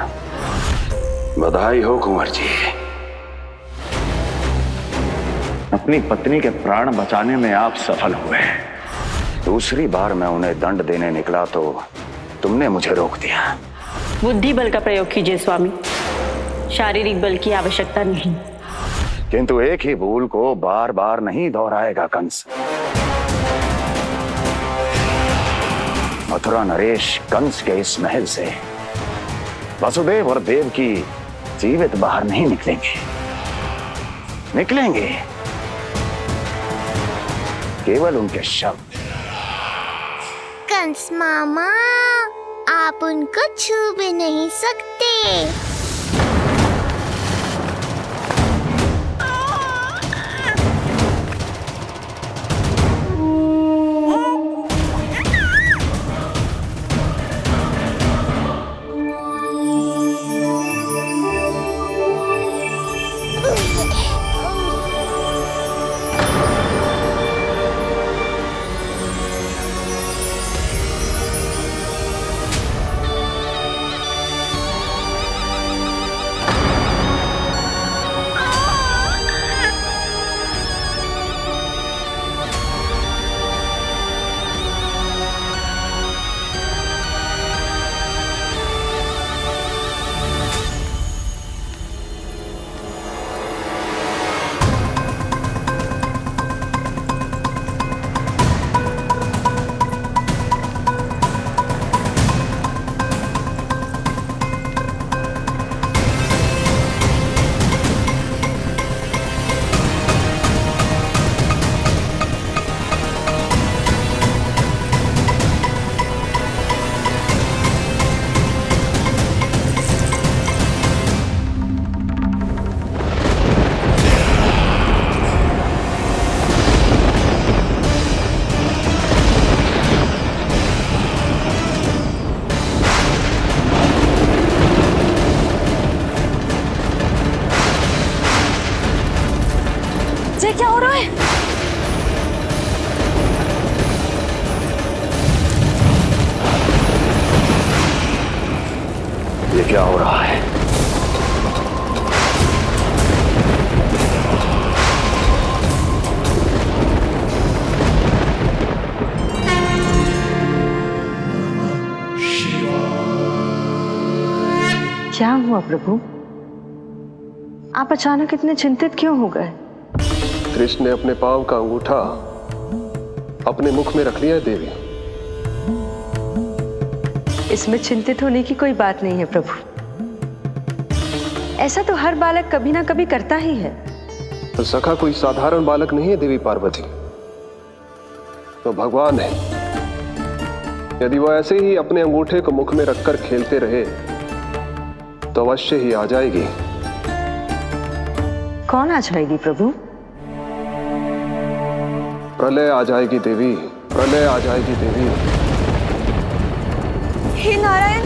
बधाई हो कुंवर जी, अपनी पत्नी के प्राण बचाने में आप सफल हुए। दूसरी बार मैं उन्हें दंड देने निकला तो तुमने मुझे रोक दिया। बुद्धि बल का प्रयोग कीजिए स्वामी, शारीरिक बल की आवश्यकता नहीं। किंतु एक ही भूल को बार बार नहीं दोहराएगा कंस। मथुरा नरेश कंस के इस महल से वसुदेव और देवकी जीवित बाहर नहीं निकलेंगे, केवल उनके शव। कंस मामा, आप उनको छू भी नहीं सकते। क्या हो रहा है? क्या हुआ प्रभु? आप अचानक इतने चिंतित क्यों हो गए? कृष्ण ने अपने पांव का अंगूठा अपने मुख में रख लिया है देवी। इसमें चिंतित होने की कोई बात नहीं है प्रभु। ऐसा तो हर बालक कभी ना कभी करता ही है। तो सखा कोई साधारण बालक नहीं है देवी पार्वती, तो भगवान है। यदि वो ऐसे ही अपने अंगूठे को मुख में रखकर खेलते रहे तो अवश्य ही आ जाएगी। कौन आ जाएगी प्रभु? प्रलय आ जाएगी देवी, प्रलय आ जाएगी देवी। हे नारायण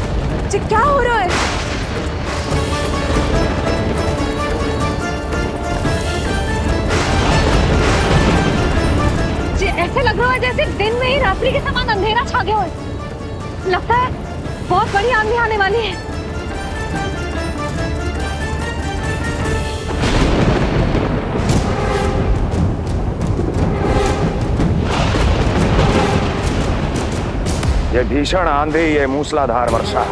जी, क्या हो रहा है? जी ऐसे लग रहा है जैसे दिन में ही रात्रि के समान अंधेरा छा गया हो। लगता है बहुत बड़ी आंधी आने वाली है। ये भीषण आंधी, ये मूसलाधार वर्षा,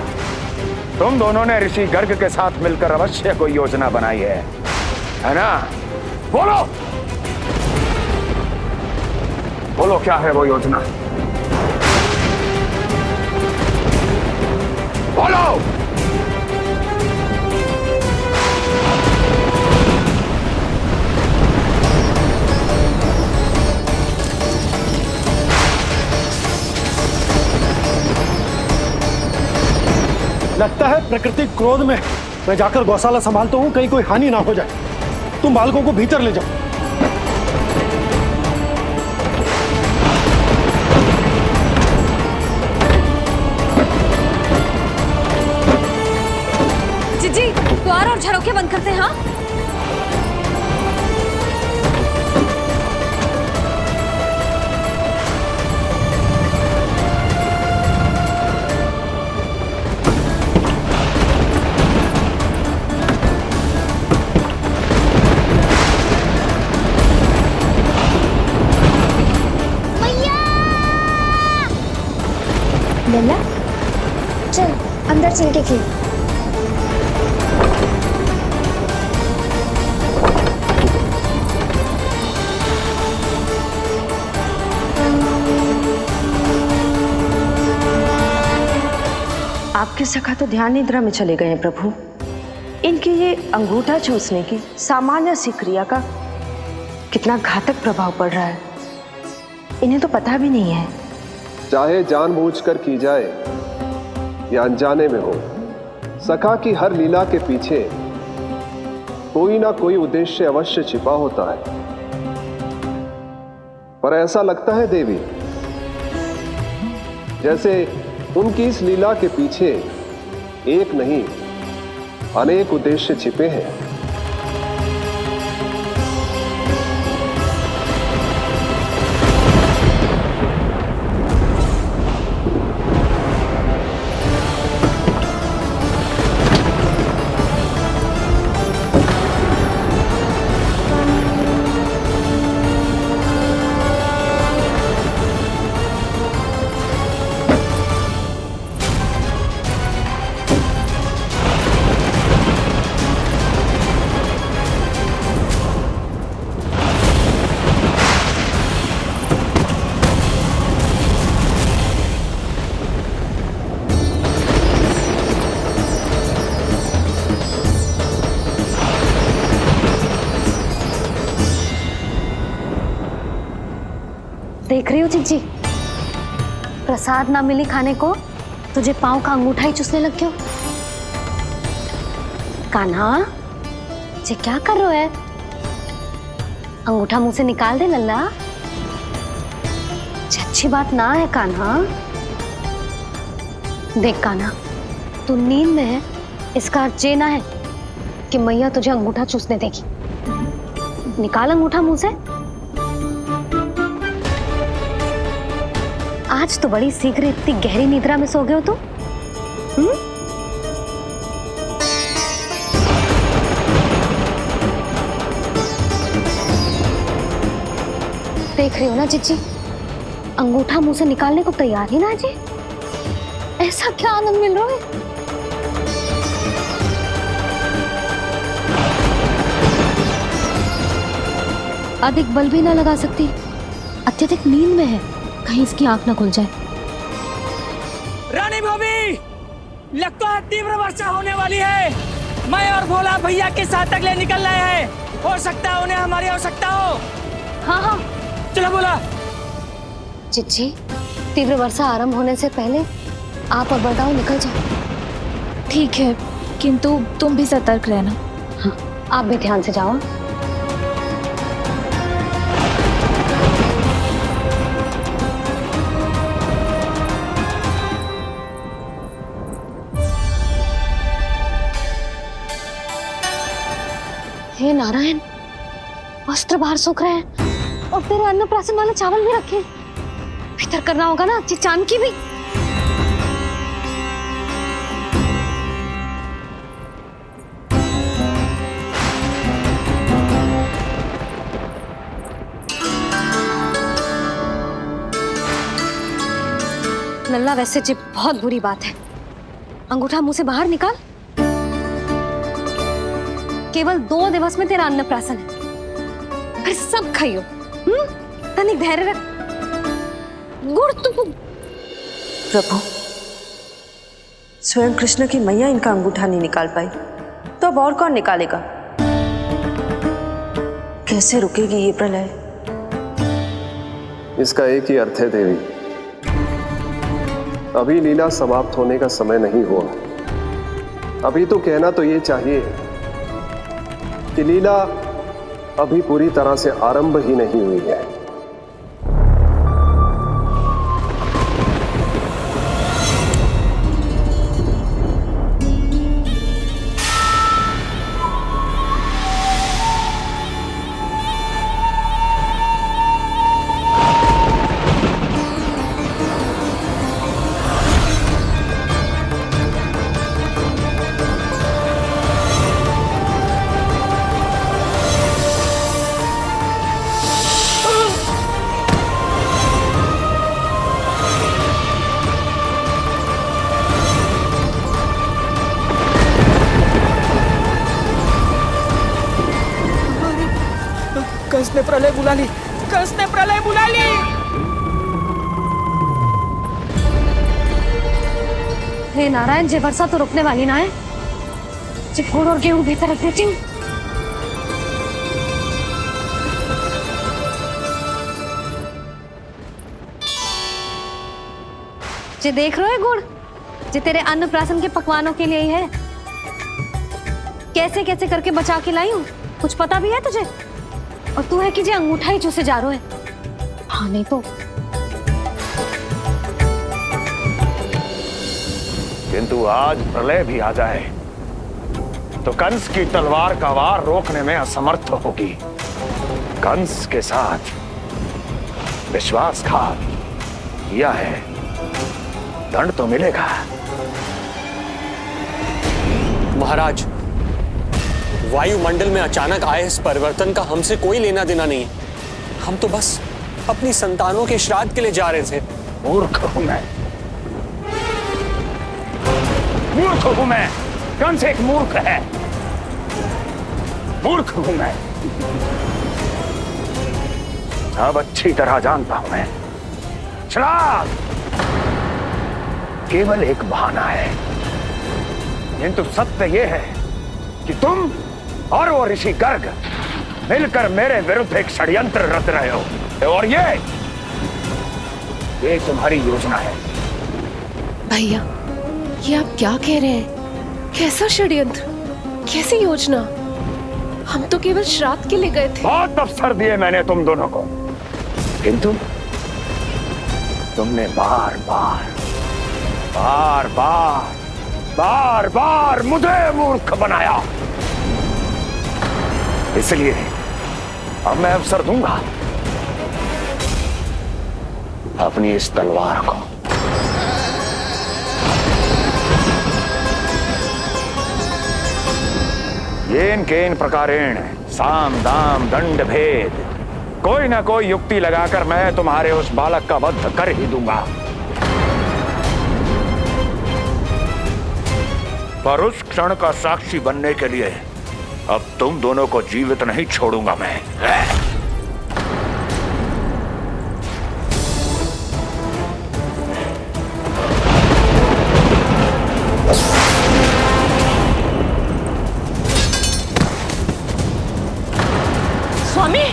तुम दोनों ने ऋषि गर्ग के साथ मिलकर अवश्य कोई योजना बनाई है ना? बोलो बोलो, क्या है वो योजना? बोलो। लगता है प्रकृति क्रोध में। मैं जाकर गौशाला संभालता हूँ, कहीं कोई हानि ना हो जाए। तुम बालकों को भीतर ले जाओ। जी द्वार और झरोखे बंद करते हैं। हाँ लल्ला चल अंदर चल के खेल। आपके सखा तो ध्यान निद्रा में चले गए हैं प्रभु। इनकी ये अंगूठा चूसने की सामान्य सी क्रिया का कितना घातक प्रभाव पड़ रहा है, इन्हें तो पता भी नहीं है। चाहे जानबूझकर की जाए या अनजाने में हो, सखा की हर लीला के पीछे कोई ना कोई उद्देश्य अवश्य छिपा होता है। पर ऐसा लगता है देवी जैसे उनकी इस लीला के पीछे एक नहीं अनेक उद्देश्य छिपे हैं। देख रही हो चिज्जी, प्रसाद ना मिली खाने को, तुझे पांव का अंगूठा ही चूसने लग गयो। कान्हा ये क्या कर रहे हो है? अंगूठा मुंह से निकाल दे लल्ला। अच्छी बात ना है कान्हा। देख कान्हा, तू नींद में है, इसका अर्थ ये ना है कि मैया तुझे अंगूठा चूसने देगी। निकाल अंगूठा मुंह से। आज तो बड़ी शीघ्र इतनी गहरी निद्रा में सो गए हो तुम। देख रही हो ना चिच्ची, अंगूठा मुंह से निकालने को तैयार ही ना जी। ऐसा क्या आनंद मिल रहा है? अधिक बल भी ना लगा सकती, अत्यधिक नींद में है, कहीं इसकी आंख ना खुल जाए। रानी भाभी, लगता है तीव्र वर्षा होने वाली है। मैं और भोला भैया के साथ तक ले निकल रहे हैं। हो सकता है उन्हें हमारी आवश्यकता हो। हाँ हाँ चलो बोला। चिच्ची, तीव्र वर्षा आरंभ होने से पहले आप और बड़गांव निकल जाओ। ठीक है, किंतु तुम भी सतर्क रहना। हाँ, आप भी ध्यान से जाओ। हे नारायण, वस्त्र बाहर सूख रहे हैं और तेरे अन्नप्राशन वाले चावल भी रखे। भीतर करना होगा ना चिचान की भी। लल्ला, वैसे जी बहुत बुरी बात है। अंगूठा मुंह से बाहर निकाल। केवल 2 दिवस में तेरा अन्नप्राशन है, फिर सब खाइयो। तनिक धैर्य रख। गुड़ तो प्रभु, स्वयं कृष्ण की मैया इनका अंगूठा नहीं निकाल पाई, तो अब और कौन निकालेगा? कैसे रुकेगी ये प्रलय? इसका एक ही अर्थ है देवी, अभी लीला समाप्त होने का समय नहीं हुआ। अभी तो कहना तो ये चाहिए कि लीला अभी पूरी तरह से आरंभ ही नहीं हुई है। कंस ने प्रलय बुला ली, कंस ने प्रलय बुला ली। हे नारायण, जे वर्षा तो रुकने वाली ना है। जे गुड़ और गेहूं भीतर रख देती हूँ। जे देख रहे हो गुड़, जे तेरे अन्नप्राशन के पकवानों के लिए ही है। कैसे कैसे करके बचा के लाई हूँ, कुछ पता भी है तुझे? और तू है कि जे अंगूठा ही चूसे जा रहा है। हाँ नहीं तो। किंतु आज प्रलय भी आ जाए तो कंस की तलवार का वार रोकने में असमर्थ होगी। कंस के साथ विश्वासघात किया है, दंड तो मिलेगा। महाराज, वायुमंडल में अचानक आए इस परिवर्तन का हमसे कोई लेना देना नहीं है। हम तो बस अपनी संतानों के श्राद्ध के लिए जा रहे थे। मूर्ख हूं मैं, मूर्ख हूं मैं। कंस एक मूर्ख है, मूर्ख हूं मैं। अब अच्छी तरह जानता हूं मैं, श्राद्ध केवल एक बहाना है। किंतु सत्य यह है कि तुम और वो ऋषि गर्ग मिलकर मेरे विरुद्ध एक षड्यंत्र रच रहे हो, और ये तुम्हारी योजना है। भैया, ये आप क्या कह रहे हैं? कैसा षड्यंत्र, कैसी योजना? हम तो केवल श्राद्ध के लिए गए थे। बहुत अवसर दिए मैंने तुम दोनों को, किंतु तुमने बार बार मुझे मूर्ख बनाया। इसलिए अब मैं अवसर दूंगा अपनी इस तलवार को। येन केन प्रकारेण साम दाम दंड भेद कोई ना कोई युक्ति लगाकर मैं तुम्हारे उस बालक का वध कर ही दूंगा। पर उस क्षण का साक्षी बनने के लिए अब तुम दोनों को जीवित नहीं छोड़ूंगा मैं। स्वामी,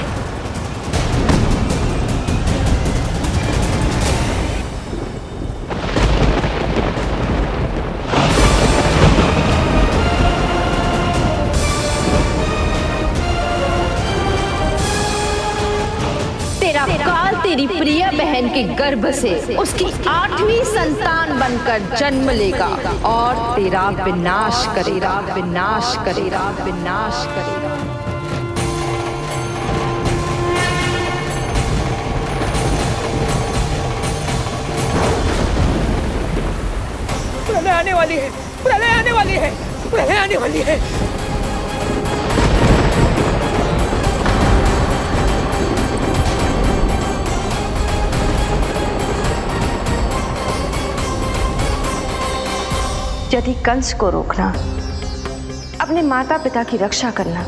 तेरा काल तेरी प्रिय बहन के गर्भ से उसकी 8वीं संतान बनकर जन्म लेगा और तेरा विनाश करेगा, विनाश करेगा, विनाश करेगा। प्रलय आने वाली है, प्रलय आने वाली है, प्रलय आने वाली है। यदि कंस को रोकना, अपने माता पिता की रक्षा करना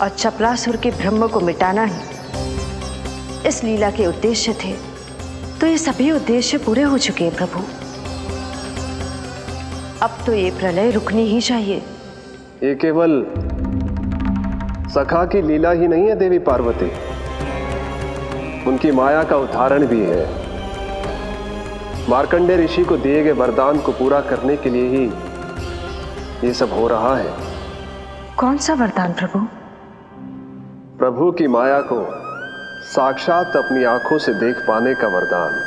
और चपलासुर के ब्रह्म को मिटाना ही इस लीला के उद्देश्य थे, तो ये सभी उद्देश्य पूरे हो चुके हैं प्रभु। अब तो ये प्रलय रुकनी ही चाहिए। ये केवल सखा की लीला ही नहीं है देवी पार्वती, उनकी माया का उदाहरण भी है। मार्कंडेय ऋषि को दिए गए वरदान को पूरा करने के लिए ही ये सब हो रहा है। कौन सा वरदान प्रभु? प्रभु की माया को साक्षात अपनी आंखों से देख पाने का वरदान।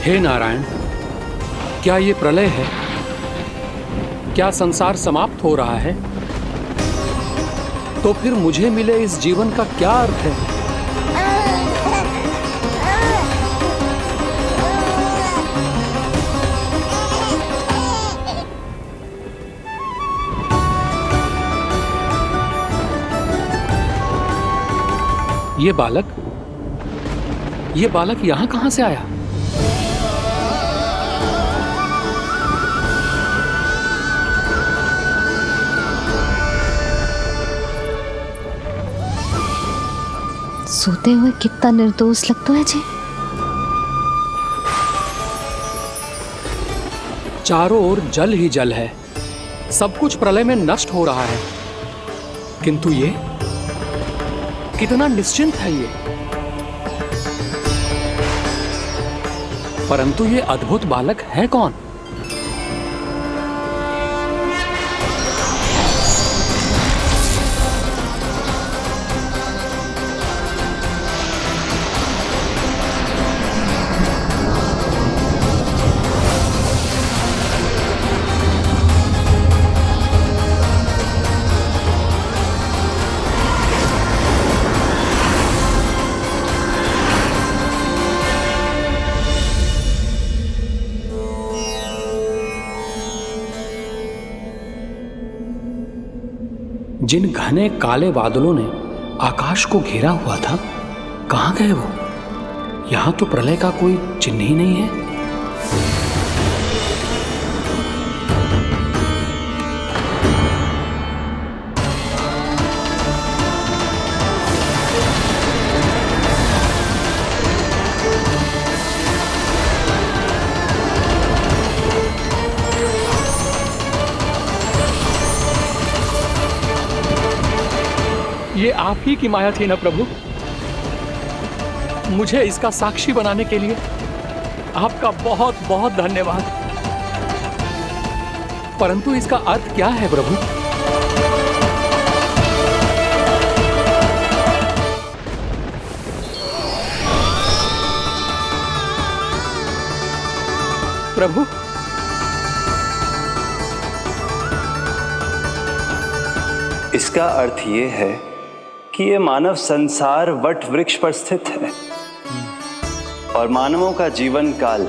हे नारायण, क्या ये प्रलय है? क्या संसार समाप्त हो रहा है? तो फिर मुझे मिले इस जीवन का क्या अर्थ है? ये बालक यहां कहां से आया? सोते हुए कितना निर्दोष लगता है जी। चारों ओर जल ही जल है, सब कुछ प्रलय में नष्ट हो रहा है, किंतु ये कितना निश्चिंत है ये। परंतु ये अद्भुत बालक है कौन? जिन घने काले बादलों ने आकाश को घेरा हुआ था, कहां गए वो? यहां तो प्रलय का कोई चिन्ह ही नहीं है। ये आप ही की माया थी ना प्रभु? मुझे इसका साक्षी बनाने के लिए आपका बहुत बहुत धन्यवाद। परंतु इसका अर्थ क्या है प्रभु? प्रभु, इसका अर्थ ये है कि ये मानव संसार वट वृक्ष पर स्थित है और मानवों का जीवन काल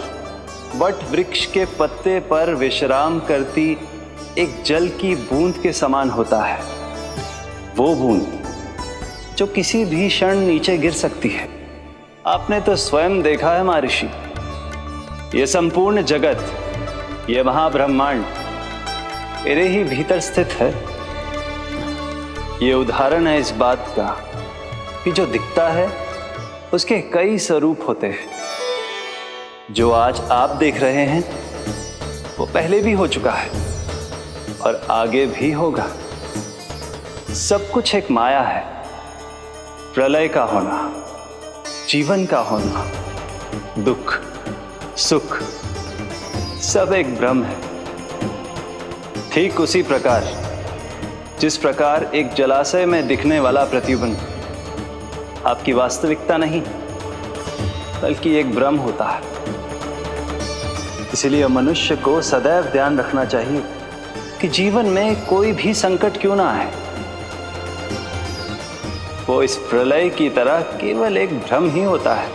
वट वृक्ष के पत्ते पर विश्राम करती एक जल की बूंद के समान होता है। वो बूंद जो किसी भी क्षण नीचे गिर सकती है। आपने तो स्वयं देखा है महर्षि, ये संपूर्ण जगत, ये महाब्रह्मांड मेरे ही भीतर स्थित है। ये उदाहरण है इस बात का कि जो दिखता है उसके कई स्वरूप होते हैं। जो आज आप देख रहे हैं वो पहले भी हो चुका है और आगे भी होगा। सब कुछ एक माया है। प्रलय का होना, जीवन का होना, दुख सुख सब एक भ्रम है। ठीक उसी प्रकार जिस प्रकार एक जलाशय में दिखने वाला प्रतिबिंब आपकी वास्तविकता नहीं बल्कि एक भ्रम होता है। इसलिए मनुष्य को सदैव ध्यान रखना चाहिए कि जीवन में कोई भी संकट क्यों ना आए, वो इस प्रलय की तरह केवल एक भ्रम ही होता है।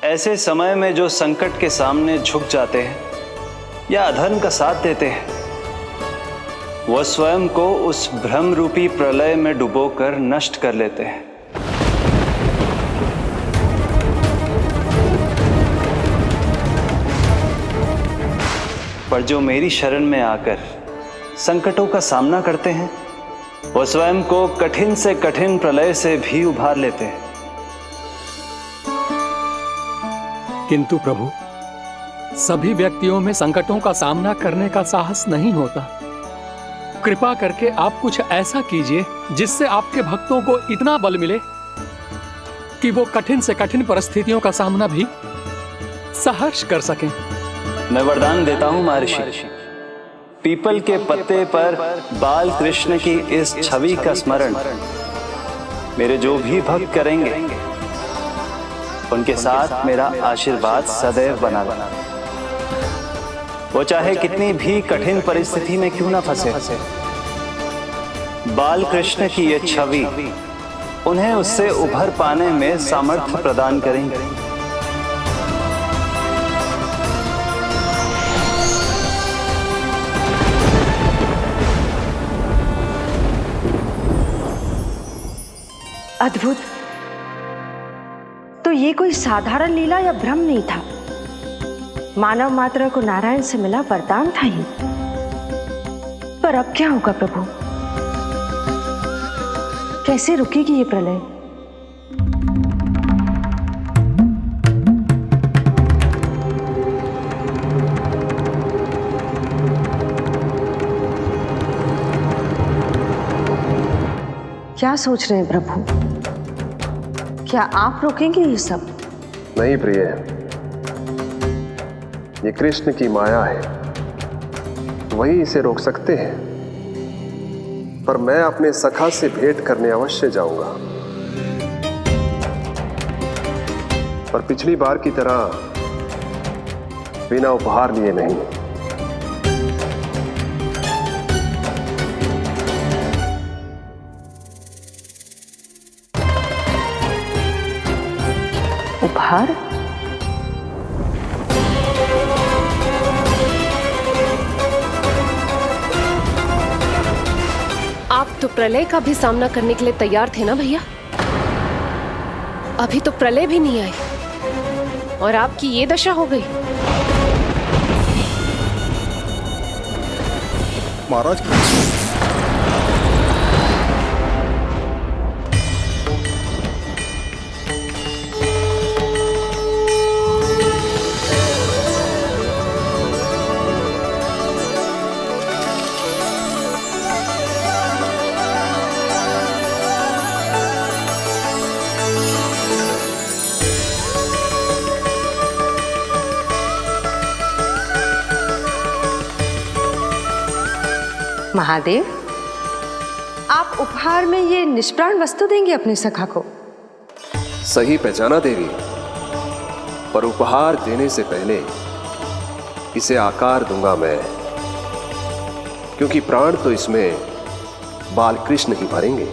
ऐसे समय में जो संकट के सामने झुक जाते हैं या अधर्म का साथ देते हैं, वह स्वयं को उस भ्रम रूपी प्रलय में डुबोकर नष्ट कर लेते हैं। पर जो मेरी शरण में आकर संकटों का सामना करते हैं, वो स्वयं को कठिन से कठिन प्रलय से भी उभार लेते हैं। किंतु प्रभु, सभी व्यक्तियों में संकटों का सामना करने का साहस नहीं होता। कृपा करके आप कुछ ऐसा कीजिए जिससे आपके भक्तों को इतना बल मिले कि वो कठिन से कठिन परिस्थितियों का सामना भी सहर्ष कर सकें। मैं वरदान देता हूं महर्षि, पीपल के पत्ते पर बाल कृष्ण की इस छवि का स्मरण मेरे जो भी भक्त करेंगे उनके साथ मेरा आशीर्वाद सदैव बना रहे। वो चाहे कितनी भी कठिन परिस्थिति में क्यों ना फंसे, बाल कृष्ण की ये छवि उन्हें उससे उभर पाने में सामर्थ्य प्रदान करेंगे। अद्भुत। तो ये कोई साधारण लीला या भ्रम नहीं था, मानव मात्र को नारायण से मिला वरदान था ये। पर अब क्या होगा प्रभु? कैसे रुकेगी ये प्रलय? क्या सोच रहे हैं प्रभु? क्या आप रोकेंगे ये सब? नहीं प्रिय, ये कृष्ण की माया है, वही इसे रोक सकते हैं। पर मैं अपने सखा से भेंट करने अवश्य जाऊंगा। पर पिछली बार की तरह बिना उपहार लिए नहीं। उपहार? आप तो प्रलय का भी सामना करने के लिए तैयार थे ना भैया? अभी तो प्रलय भी नहीं आई और आपकी ये दशा हो गई। महाराज महादेव, आप उपहार में ये निष्प्राण वस्तु देंगे अपने सखा को? सही पहचाना देवी, पर उपहार देने से पहले इसे आकार दूंगा मैं, क्योंकि प्राण तो इसमें बाल कृष्ण ही भरेंगे।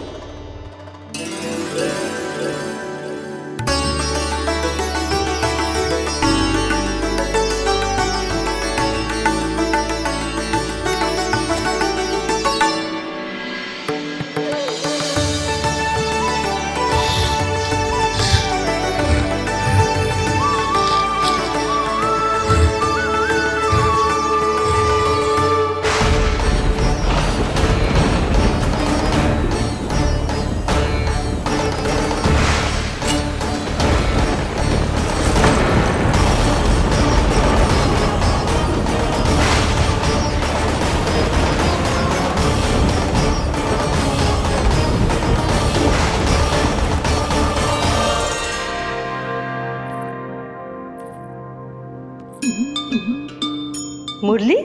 मुरली,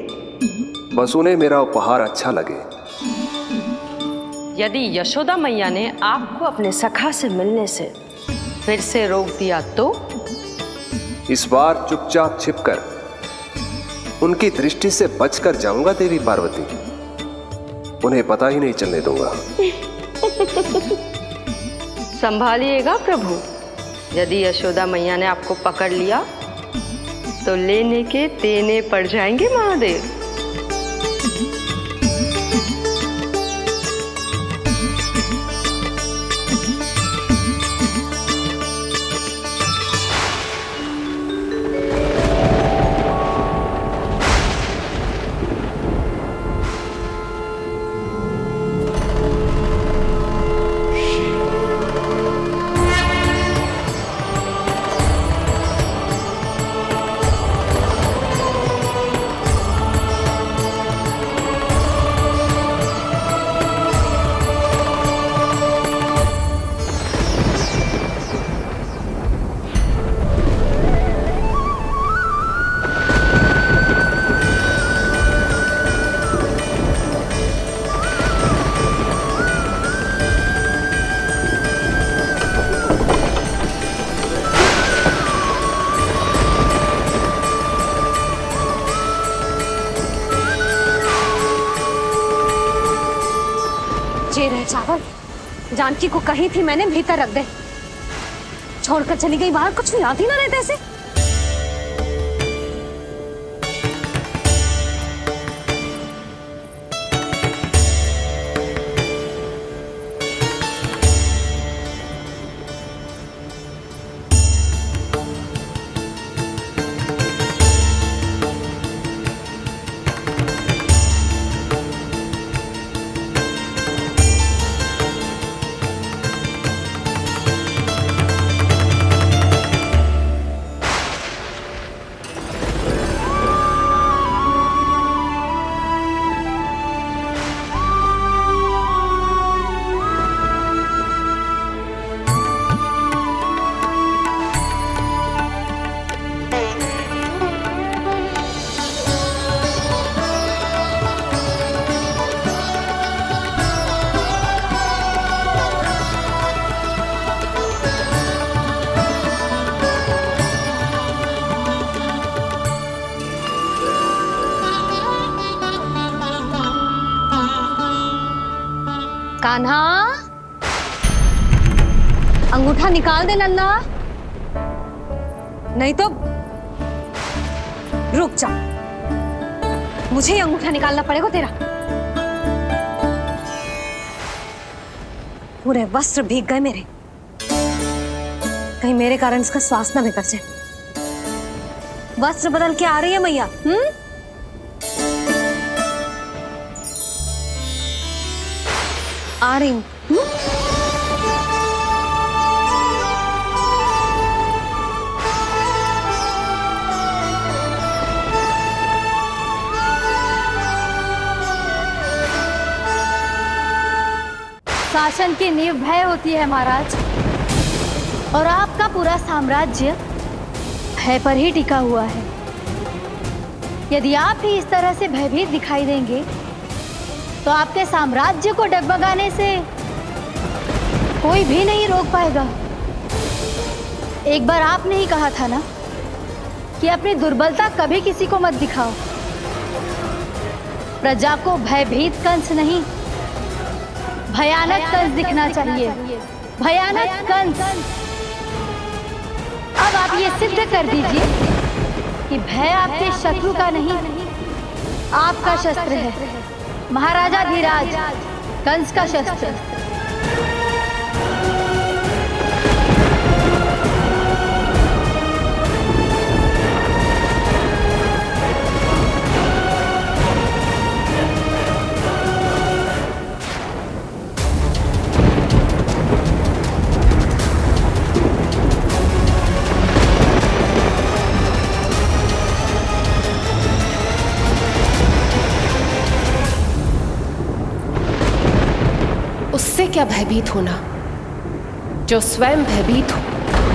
बस उन्हें मेरा उपहार अच्छा लगे। यदि यशोदा मैया ने आपको अपने सखा से मिलने से फिर से रोक दिया तो? इस बार चुपचाप छिपकर उनकी दृष्टि से बचकर जाऊंगा देवी पार्वती। उन्हें पता ही नहीं चलने दूंगा। संभालिएगा प्रभु, यदि यशोदा मैया ने आपको पकड़ लिया तो लेने के देने पड़ जाएंगे महादेव। चावल जानकी को कही थी मैंने भीतर रख दे, छोड़कर चली गई बाहर, कुछ याद ही ना रहते ऐसे। कान्हा, अंगूठा निकाल दे लल्ला, नहीं तो रुक जा, मुझे ही अंगूठा निकालना पड़ेगा तेरा। पूरे वस्त्र भीग गए मेरे, कहीं मेरे कारण इसका श्वास ना बिगड़ जाए। वस्त्र बदल के आ रही है मैया। आ रही हूं। शासन की नींव भय होती है महाराज, और आपका पूरा साम्राज्य भय पर ही टिका हुआ है। यदि आप ही इस तरह से भयभीत दिखाई देंगे तो आपके साम्राज्य को डगमगाने से कोई भी नहीं रोक पाएगा। एक बार आपने ही कहा था ना कि अपनी दुर्बलता कभी किसी को मत दिखाओ। प्रजा को भयभीत कंस नहीं, भयानक कंस दिखना चाहिए, भयानक कंस। अब आप ये सिद्ध कर दीजिए कि भय आपके शत्रु का नहीं, आपका शस्त्र है। महाराजा धीराज, कंस का शस्त्र। उससे क्या भयभीत होना जो स्वयं भयभीत हो,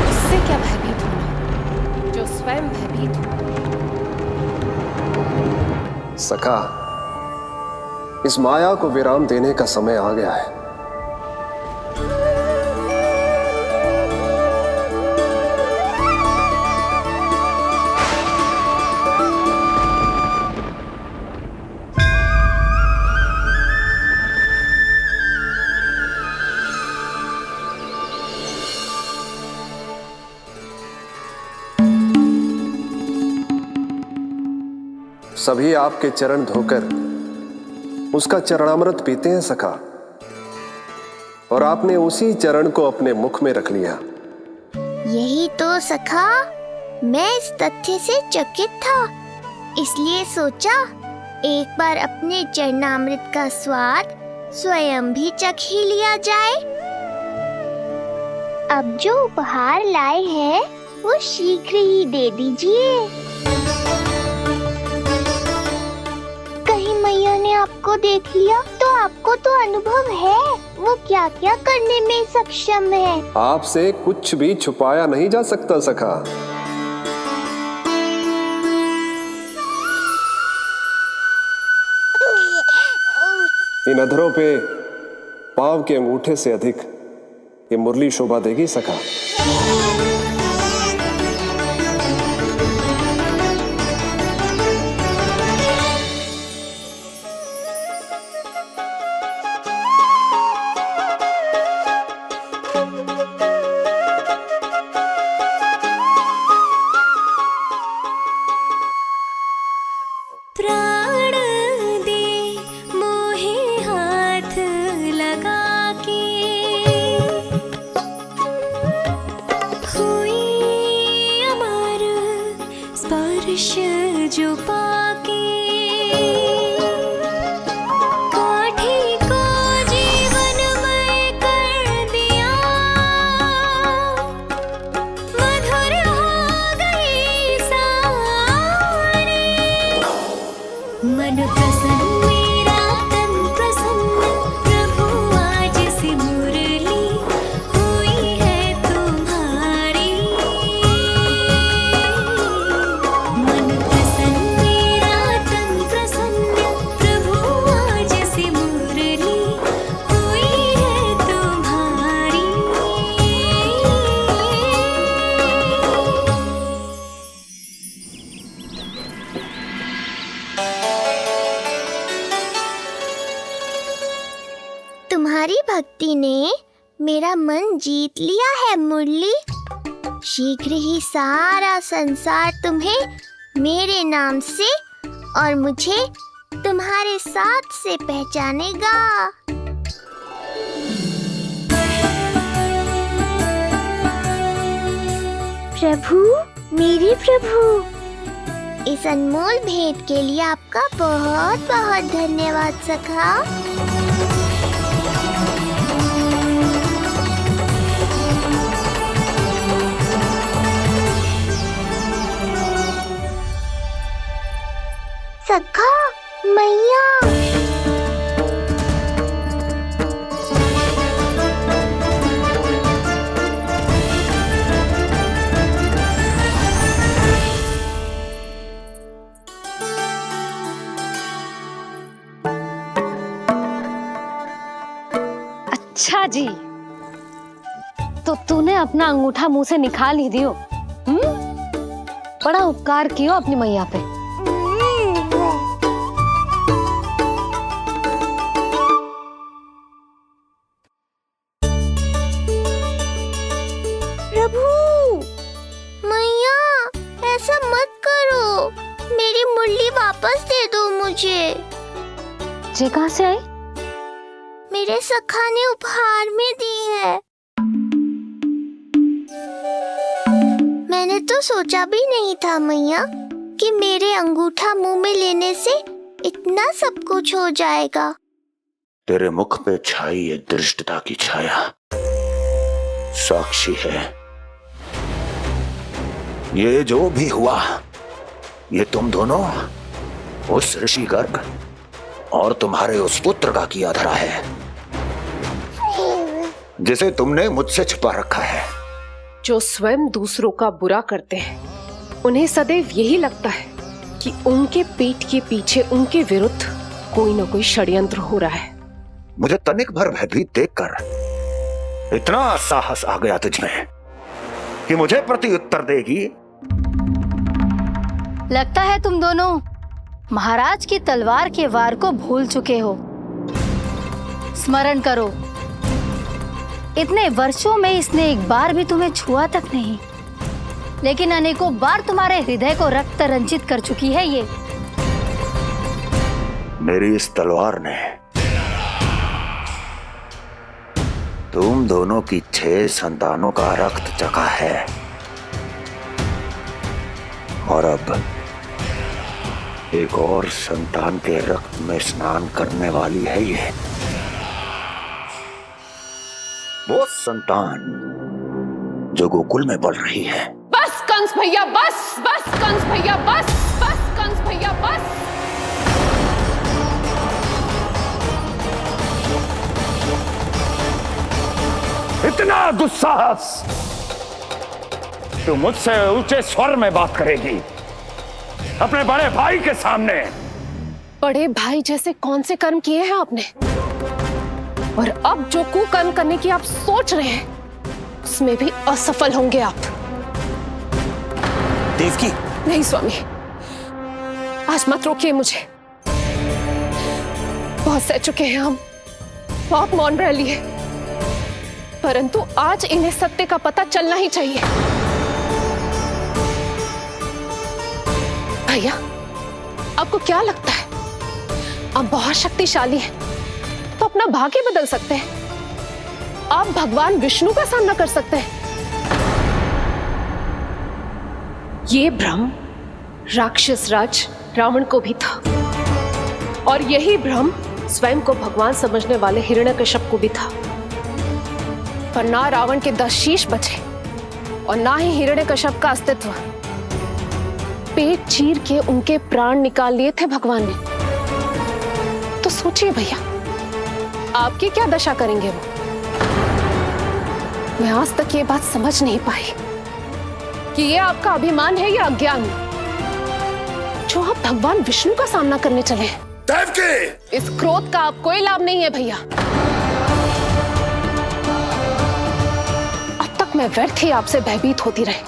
उससे क्या भयभीत होना जो स्वयं भयभीत हो। सखा, इस माया को विराम देने का समय आ गया है। सभी आपके चरण धोकर उसका चरणामृत पीते हैं सखा, और आपने उसी चरण को अपने मुख में रख लिया। यही तो सखा, मैं इस तथ्य से चकित था, इसलिए सोचा एक बार अपने चरणामृत का स्वाद स्वयं भी चख ही लिया जाए। अब जो उपहार लाए हैं वो शीघ्र ही दे दीजिए। मैया ने आपको देख लिया तो आपको तो अनुभव है वो क्या क्या करने में सक्षम है। आपसे कुछ भी छुपाया नहीं जा सकता सखा। इन अधरों पे पांव के अंगूठे से अधिक ये मुरली शोभा देगी सखा। जो पाके काठी को जीवनमय कर दिया, मधुर हो गई सारी। मन प्रसन्न मेरा तन प्रसन्न, प्रभु आज से मुरली हुई है तुम्हारी। मन तुम्हारी भक्ति ने मेरा मन जीत लिया है मुरली। शीघ्र ही सारा संसार तुम्हें मेरे नाम से और मुझे तुम्हारे साथ से पहचानेगा। प्रभु, मेरे प्रभु, इस अनमोल भेंट के लिए आपका बहुत बहुत धन्यवाद सखा। सखा, मैया, अच्छा जी, तो तूने अपना अंगूठा मुंह से निकाल ही दियो। बड़ा उपकार कियो अपनी मैया पे। ये कहाँ से आई? मेरे सखा ने उपहार में दी है। मैंने तो सोचा भी नहीं था मैया कि मेरे अंगूठा मुंह में लेने से इतना सब कुछ हो जाएगा। तेरे मुख पे छाई ये दृष्टता की छाया साक्षी है। ये जो भी हुआ, ये तुम दोनों, उस ऋषि गर्ग और तुम्हारे उस पुत्र का किया धरा है, जिसे तुमने मुझसे छुपा रखा है। जो स्वयं दूसरों का बुरा करते हैं, उन्हें सदैव यही लगता है कि उनके पीठ के पीछे उनके विरुद्ध कोई न कोई षड्यंत्र हो रहा है। मुझे तनिक भर भयभीत देखकर इतना साहस आ गया तुझमें कि मुझे प्रत्युत्तर देगी। लगता है तुम दोनों महाराज की तलवार के वार को भूल चुके हो। स्मरण करो, इतने वर्षों में इसने एक बार भी तुम्हें छुआ तक नहीं, लेकिन अनेकों बार तुम्हारे हृदय को रक्त रंजित कर चुकी है ये। मेरी इस तलवार ने तुम दोनों की 6 संतानों का रक्त चखा है, और अब एक और संतान के रक्त में स्नान करने वाली है ये। वो संतान जो गोकुल में पल रही है। बस कंस भैया बस, बस कंस भैया बस, बस कंस भैया बस। इतना दुस्साहस तू मुझसे ऊंचे स्वर में बात करेगी अपने बड़े भाई के सामने? बड़े भाई जैसे कौन से कर्म किए हैं आपने? और अब जो कुकर्म करने की आप सोच रहे हैं, उसमें भी असफल होंगे आप। देवकी। नहीं स्वामी, आज मत रोकिए मुझे। बहुत सह चुके हैं हम, आप मौन रह लिए, परंतु आज इन्हें सत्य का पता चलना ही चाहिए। भैया, आपको क्या लगता है आप बहुत शक्तिशाली हैं, तो अपना भाग्य बदल सकते हैं? आप भगवान विष्णु का सामना कर सकते हैं। ये भ्रम राक्षस राज रावण को भी था, और यही भ्रम स्वयं को भगवान समझने वाले हिरण्यकश्यप को भी था। पर ना रावण के 10 शीश बचे और ना ही हिरण्यकश्यप का अस्तित्व। पेट चीर के उनके प्राण निकाल लिए थे भगवान ने। तो सोचिए भैया, आपकी क्या दशा करेंगे वो? मैं आज तक ये बात समझ नहीं पाई कि ये आपका अभिमान है या अज्ञान, जो आप भगवान विष्णु का सामना करने चले हैं। देवकी! इस क्रोध का आप कोई लाभ नहीं है भैया। अब तक मैं व्यर्थ ही आपसे भयभीत होती रही,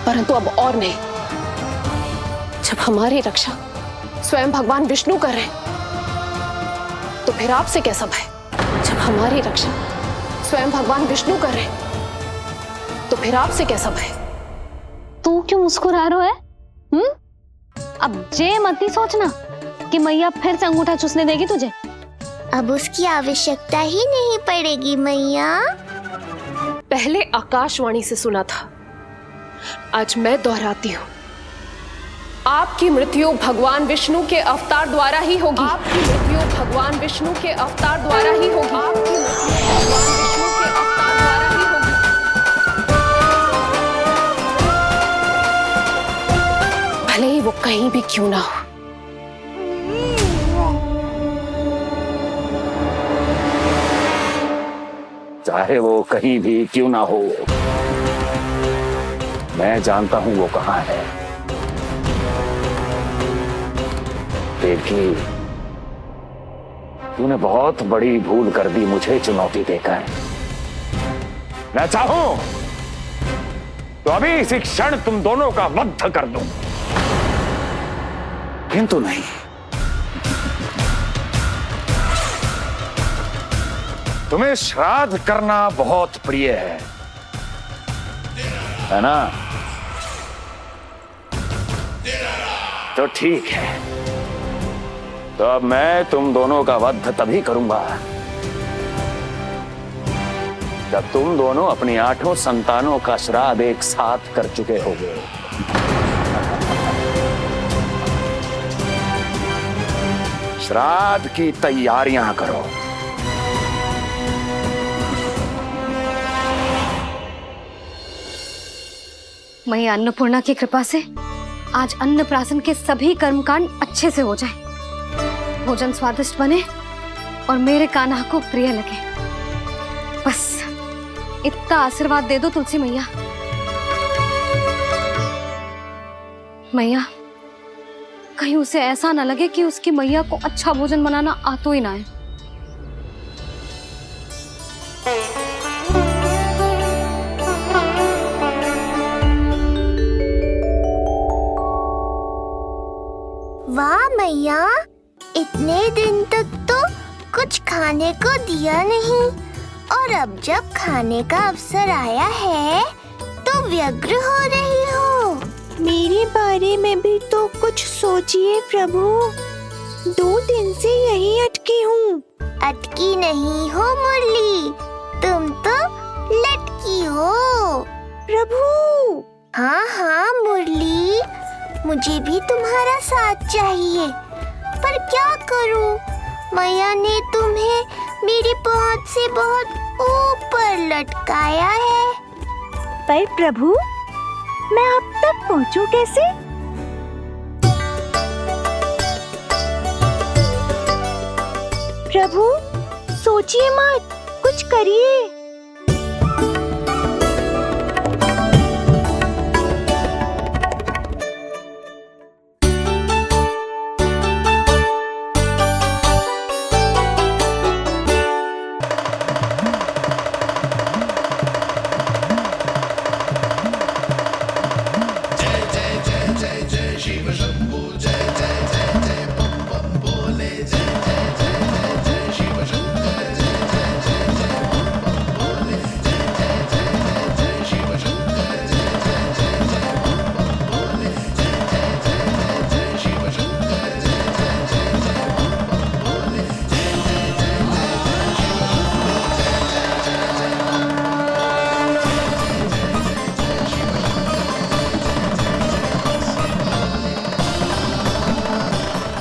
परंतु अब और नहीं। जब हमारी रक्षा स्वयं भगवान विष्णु कर रहे हैं, तो फिर आपसे कैसा भय? जब हमारी रक्षा स्वयं भगवान विष्णु कर रहे हैं, तो फिर आपसे कैसा भय? तू क्यों मुस्कुरा रहा है? अब जे मत ही सोचना कि मैया फिर से अंगूठा चूसने देगी तुझे। अब उसकी आवश्यकता ही नहीं पड़ेगी मैया। पहले आकाशवाणी से सुना था, आज मैं दोहराती हूँ। आपकी मृत्यु भगवान विष्णु के अवतार द्वारा ही होगी। आपकी मृत्यु भगवान विष्णु के अवतार द्वारा ही होगी। आपकी मृत्यु भगवान विष्णु के अवतार द्वारा ही होगी। भले ही वो कहीं भी क्यों ना हो। चाहे वो कहीं भी क्यों ना हो, मैं जानता हूं वो कहां है। देवकी, तूने बहुत बड़ी भूल कर दी मुझे चुनौती देकर। मैं चाहूं तो अभी इसी क्षण तुम दोनों का वध कर दूं, किंतु नहीं। तुम्हें श्राद्ध करना बहुत प्रिय है ना? तो ठीक है, तो अब मैं तुम दोनों का वध तभी करूंगा जब तुम दोनों अपनी 8 संतानों का श्राद्ध एक साथ कर चुके होगे। श्राद्ध की तैयारियां करो। मैया अन्नपूर्णा की कृपा से आज अन्नप्राशन के सभी कर्मकांड अच्छे से हो जाए, भोजन स्वादिष्ट बने और मेरे कान्हा को प्रिय लगे। बस इतना आशीर्वाद दे दो तुलसी मैया। मैया, कहीं उसे ऐसा ना लगे कि उसकी मैया को अच्छा भोजन बनाना आता ही ना है। वाह मैया, इतने दिन तक तो कुछ खाने को दिया नहीं और अब जब खाने का अवसर आया है तो व्यग्र हो रही हो। मेरे बारे में भी तो कुछ सोचिए प्रभु। 2 दिन से यहीं अटकी हूँ। अटकी नहीं हो मुरली, तुम तो लटकी हो। प्रभु। हाँ हाँ मुरली, मुझे भी तुम्हारा साथ चाहिए, पर क्या करूं? मैया ने तुम्हें मेरी पहुंच से बहुत ऊपर लटकाया है। पर प्रभु, मैं अब तक पहुंचूं कैसे? प्रभु, सोचिए मत, कुछ करिए।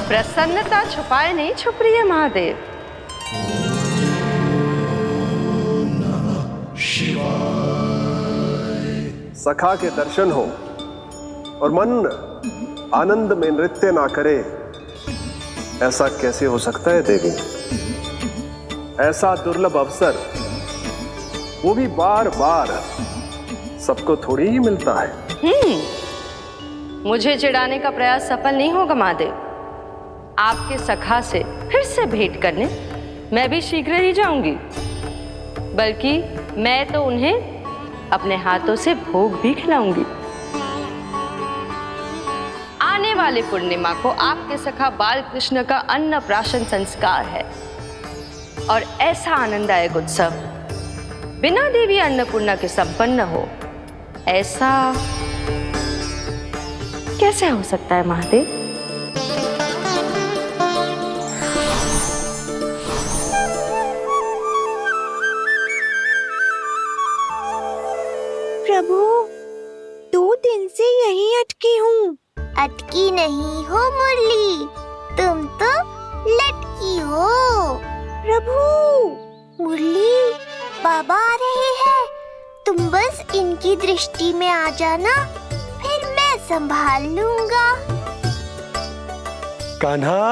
प्रसन्नता छुपाए नहीं छुप रही है महादेव। सखा के दर्शन हो और मन आनंद में नृत्य ना करे, ऐसा कैसे हो सकता है देवी? ऐसा दुर्लभ अवसर, वो भी बार बार, सबको थोड़ी ही मिलता है। मुझे चिढ़ाने का प्रयास सफल नहीं होगा महादेव। आपके सखा से फिर से भेंट करने मैं भी शीघ्र ही जाऊंगी, बल्कि मैं तो उन्हें अपने हाथों से भोग भी खिलाऊंगी। आने वाले पूर्णिमा को आपके सखा बाल कृष्ण का अन्नप्राशन संस्कार है और ऐसा आनंददायक उत्सव बिना देवी अन्नपूर्णा के संपन्न हो, ऐसा कैसे हो सकता है महादेव? प्रभु, 2 दिन से यहीं अटकी हूँ। अटकी नहीं हो मुरली, तुम तो लटकी हो। प्रभु। मुरली, बाबा आ रहे हैं, तुम बस इनकी दृष्टि में आ जाना, फिर मैं संभाल लूंगा। कान्हा,